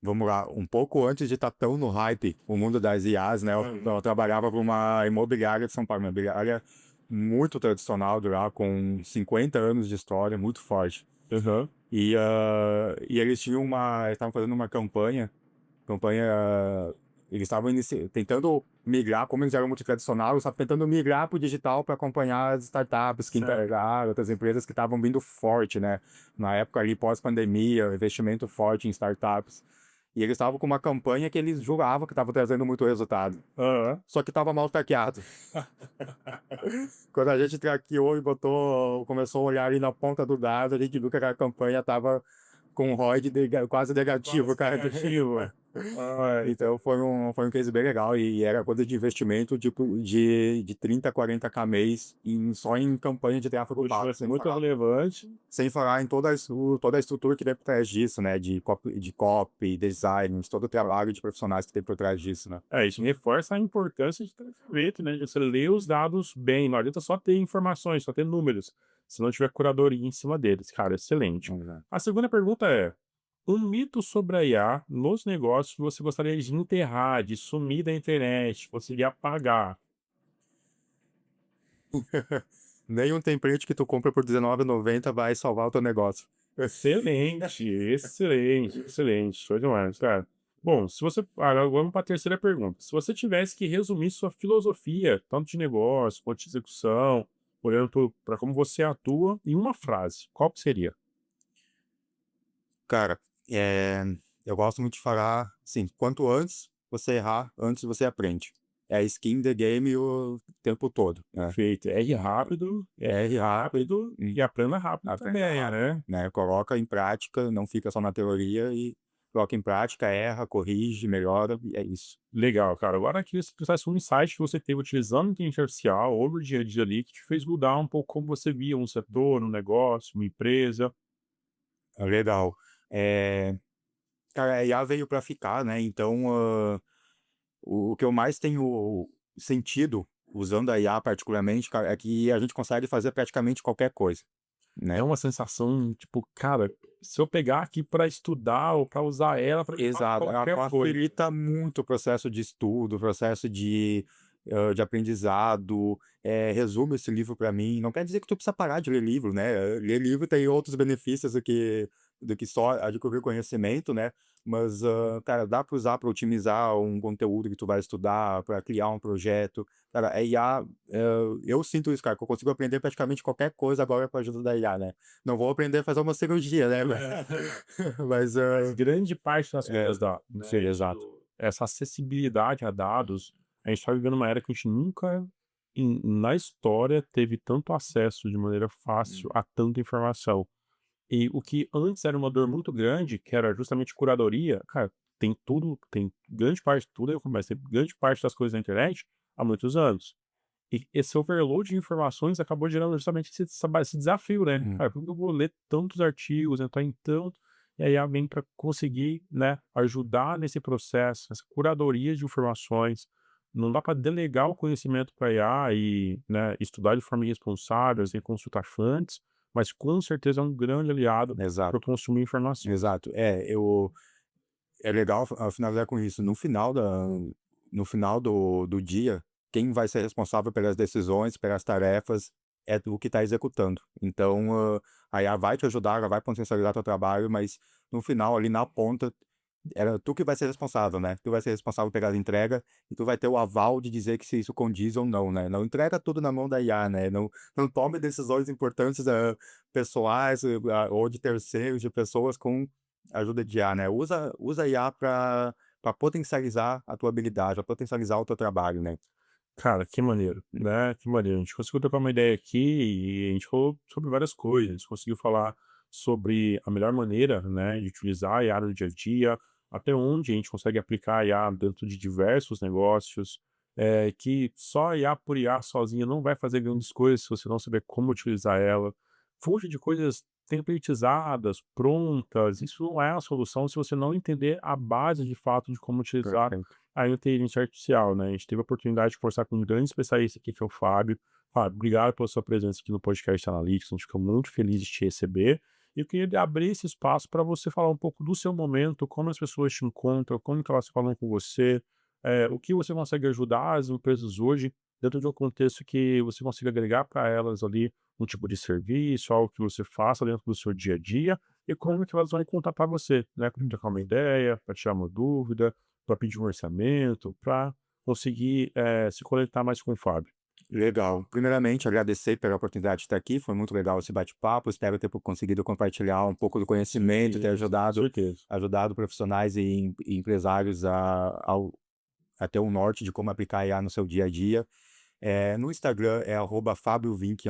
Vamos lá, um pouco antes de estar tão no hype, o mundo das IAs, né? Eu trabalhava para uma imobiliária de São Paulo, uma imobiliária muito tradicional de lá, com 50 anos de história, muito forte. Aham. E eles estavam fazendo uma campanha, eles estavam tentando migrar, como eles eram muito tradicionais, eles estavam tentando migrar para o digital para acompanhar as startups que Certo. integraram, outras empresas que estavam vindo forte, né? Na época ali, pós-pandemia, investimento forte em startups. E eles estavam com uma campanha que eles juravam que estava trazendo muito resultado. Aham. Só que estava mal traqueado. Quando a gente traqueou e começou a olhar ali na ponta do dado, a gente viu que aquela campanha estava com um ROI quase negativo, cara. Negativo. Ai, Então foi um case bem legal e era coisa de investimento tipo, de 30 a 40k mês só em campanha de tráfego pago. puxa, muito relevante. Sem falar em toda a estrutura que tem por trás disso, né? De copy, design, todo o trabalho de profissionais que tem por trás disso, né? Isso reforça a importância de ter feito, né? De você ler os dados bem. Não adianta só ter informações, só ter números. Se não tiver curadoria em cima deles. Cara, excelente. A segunda pergunta é: um mito sobre a IA nos negócios que você gostaria de enterrar, de sumir da internet, que você iria apagar? Nenhum template que tu compra por R$19,90 vai salvar o teu negócio. Excelente, excelente, excelente. Show demais, cara. Bom, se você. Agora vamos para a terceira pergunta. Se você tivesse que resumir sua filosofia, tanto de negócio quanto de execução, olhando para como você atua, em uma frase, qual que seria? Cara, eu gosto muito de falar, assim, quanto antes você errar, antes você aprende. É skin the game o tempo todo, né? Perfeito. R rápido e aprenda rápido também, né? Coloca em prática, não fica só na teoria e coloca em prática, erra, corrige, melhora, e é isso. Legal, cara. Agora eu queria que você trouxesse um insight que você teve utilizando a inteligência artificial ou no dia a dia ali, que te fez mudar um pouco como você via um setor, um negócio, uma empresa. Legal. Cara, a IA veio para ficar, né? Então, o que eu mais tenho sentido usando a IA particularmente, cara, é que a gente consegue fazer praticamente qualquer coisa, né? É uma sensação, tipo, cara, se eu pegar aqui para estudar ou para usar ela para Exato, ela qualquer coisa. facilita muito o processo de estudo, o processo de aprendizado. Resume esse livro para mim. Não quer dizer que tu precisa parar de ler livro, né? Ler livro tem outros benefícios do que do que só adquirir conhecimento, né? Mas, cara, dá para usar para otimizar um conteúdo que tu vai estudar, para criar um projeto. Cara, a IA, eu sinto isso, cara, que eu consigo aprender praticamente qualquer coisa agora com a ajuda da IA, né? Não vou aprender a fazer uma cirurgia, né? Mas, Grande parte das é, coisas da, sim, né, exato. essa acessibilidade a dados, a gente está vivendo uma era que a gente nunca na história teve tanto acesso de maneira fácil a tanta informação. E o que antes era uma dor muito grande, que era justamente curadoria, cara, tem tudo, tem grande parte, tudo eu comecei, grande parte das coisas na internet há muitos anos. E esse overload de informações acabou gerando justamente esse desafio, né? Hum. Cara, como que eu vou ler tantos artigos, entrar em tanto, e aí alguém para conseguir, né, ajudar nesse processo, essa curadoria de informações. Não dá para delegar o conhecimento para IA e, né, estudar de forma irresponsável, sem consultar fontes, mas com certeza é um grande aliado para Exato, consumir informações. exato. É legal finalizar com isso. No final do dia, quem vai ser responsável pelas decisões, pelas tarefas, é tu que está executando. Então, a IA vai te ajudar, ela vai potencializar teu trabalho, mas no final, ali na ponta, era tu que vai ser responsável, né? Tu vai ser responsável pela entrega e tu vai ter o aval de dizer que se isso condiz ou não, né? Não entrega tudo na mão da IA, né? Não tome decisões importantes, pessoais, ou de terceiros, de pessoas com ajuda de IA, né? Usa a IA para potencializar a tua habilidade, para potencializar o teu trabalho, né? Cara, que maneiro, né? Que maneiro. A gente conseguiu trocar uma ideia aqui e a gente falou sobre várias coisas. A gente conseguiu falar sobre a melhor maneira, né, de utilizar a IA no dia a dia, até onde a gente consegue aplicar a IA dentro de diversos negócios, que só a IA por IA sozinha não vai fazer grandes coisas se você não saber como utilizar ela. Fuja de coisas templatizadas, prontas. Isso não é a solução se você não entender a base de fato de como utilizar Perfeito. a inteligência artificial, né? A gente teve a oportunidade de conversar com um grande especialista aqui, que é o Fábio. Fábio, obrigado pela sua presença aqui no podcast Analytics, a gente fica muito feliz de te receber. E eu queria abrir esse espaço para você falar um pouco do seu momento, como as pessoas te encontram, como que elas falam com você, o que você consegue ajudar as empresas hoje, dentro de um contexto que você consiga agregar para elas ali um tipo de serviço, algo que você faça dentro do seu dia a dia, e como que elas vão contatar você, né? Para trocar uma ideia, para tirar uma dúvida, para pedir um orçamento, para conseguir, se conectar mais com o Fábio. Legal. Primeiramente, agradecer pela oportunidade de estar aqui. Foi muito legal esse bate-papo. Espero ter conseguido compartilhar um pouco do conhecimento, ter Com certeza. ajudado profissionais e empresários a ter um norte de como aplicar a IA no seu dia a dia. No Instagram é @FábioVink_,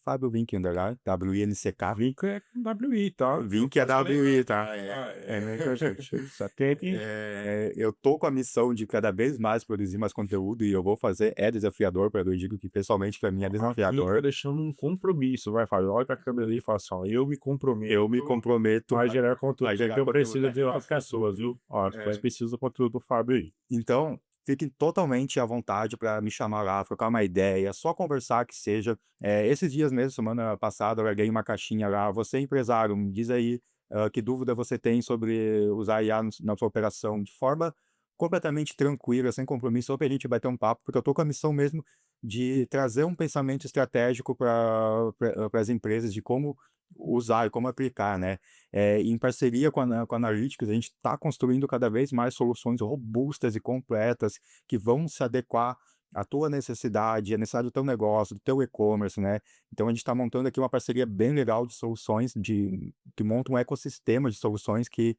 FábioVink_, WINCK. Vinco é com WI, tá? Vink é WI, tá? Né, que a gente se atente. Eu tô com a missão de cada vez mais produzir mais conteúdo e eu vou fazer. É desafiador, eu digo que pessoalmente para mim é Aqui eu tô desafiador. deixando um compromisso, vai, Fábio. Olha pra câmera ali e fala assim, ó, eu me Eu me comprometo comprometo a gerar conteúdo, a gerar porque eu conteúdo. preciso de outras pessoas, viu? Ó, as pessoas É, precisam do conteúdo do Fábio aí. então, fiquem totalmente à vontade para me chamar lá, trocar uma ideia, só conversar que seja. Esses dias mesmo, semana passada, eu larguei uma caixinha lá. Você, empresário, me diz aí que dúvida você tem sobre usar IA na sua operação de forma completamente tranquila, sem compromisso, só para a gente bater um papo, porque eu estou com a missão mesmo de trazer um pensamento estratégico para as empresas de como usar e como aplicar, né? Em parceria com a Analytics, a gente está construindo cada vez mais soluções robustas e completas que vão se adequar à tua necessidade, à necessidade do teu negócio, do teu e-commerce, né? Então, a gente está montando aqui uma parceria bem legal de soluções, que monta um ecossistema de soluções que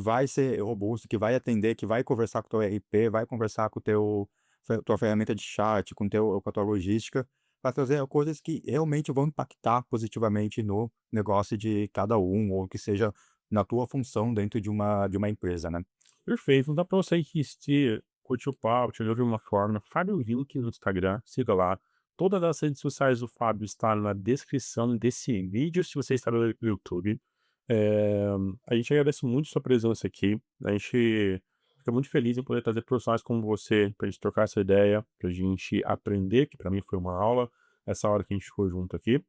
vai ser robusto, que vai atender, que vai conversar com o teu ERP, vai conversar com tua ferramenta de chat, com a tua logística, para trazer coisas que realmente vão impactar positivamente no negócio de cada um, ou que seja na tua função dentro de uma empresa, né? Perfeito. Não dá pra você que se curtiu o papo, te olhou de uma forma, Fábio Vilk no Instagram, siga lá. Todas as redes sociais do Fábio estão na descrição desse vídeo, se você está no YouTube. Eh, a gente agradece muito sua presença aqui. A gente fica muito feliz em poder trazer profissionais como você para a gente trocar essa ideia, para a gente aprender, que para mim foi uma aula, essa hora que a gente ficou junto aqui.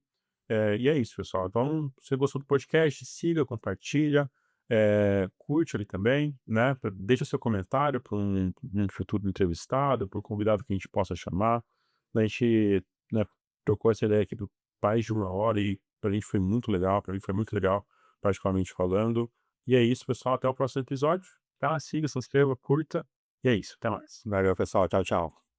E é isso, pessoal. Então, se você gostou do podcast, siga, compartilha, curte ali também, né? Deixa seu comentário para um futuro entrevistado, para um convidado que a gente possa chamar. A gente, né, trocou essa ideia aqui por mais de uma hora e para a gente foi muito legal, para mim foi muito legal particularmente falando. E é isso, pessoal. Até o próximo episódio. Tá? Siga, se inscreva, curta. E é isso. Até mais. Valeu, pessoal. Tchau, tchau.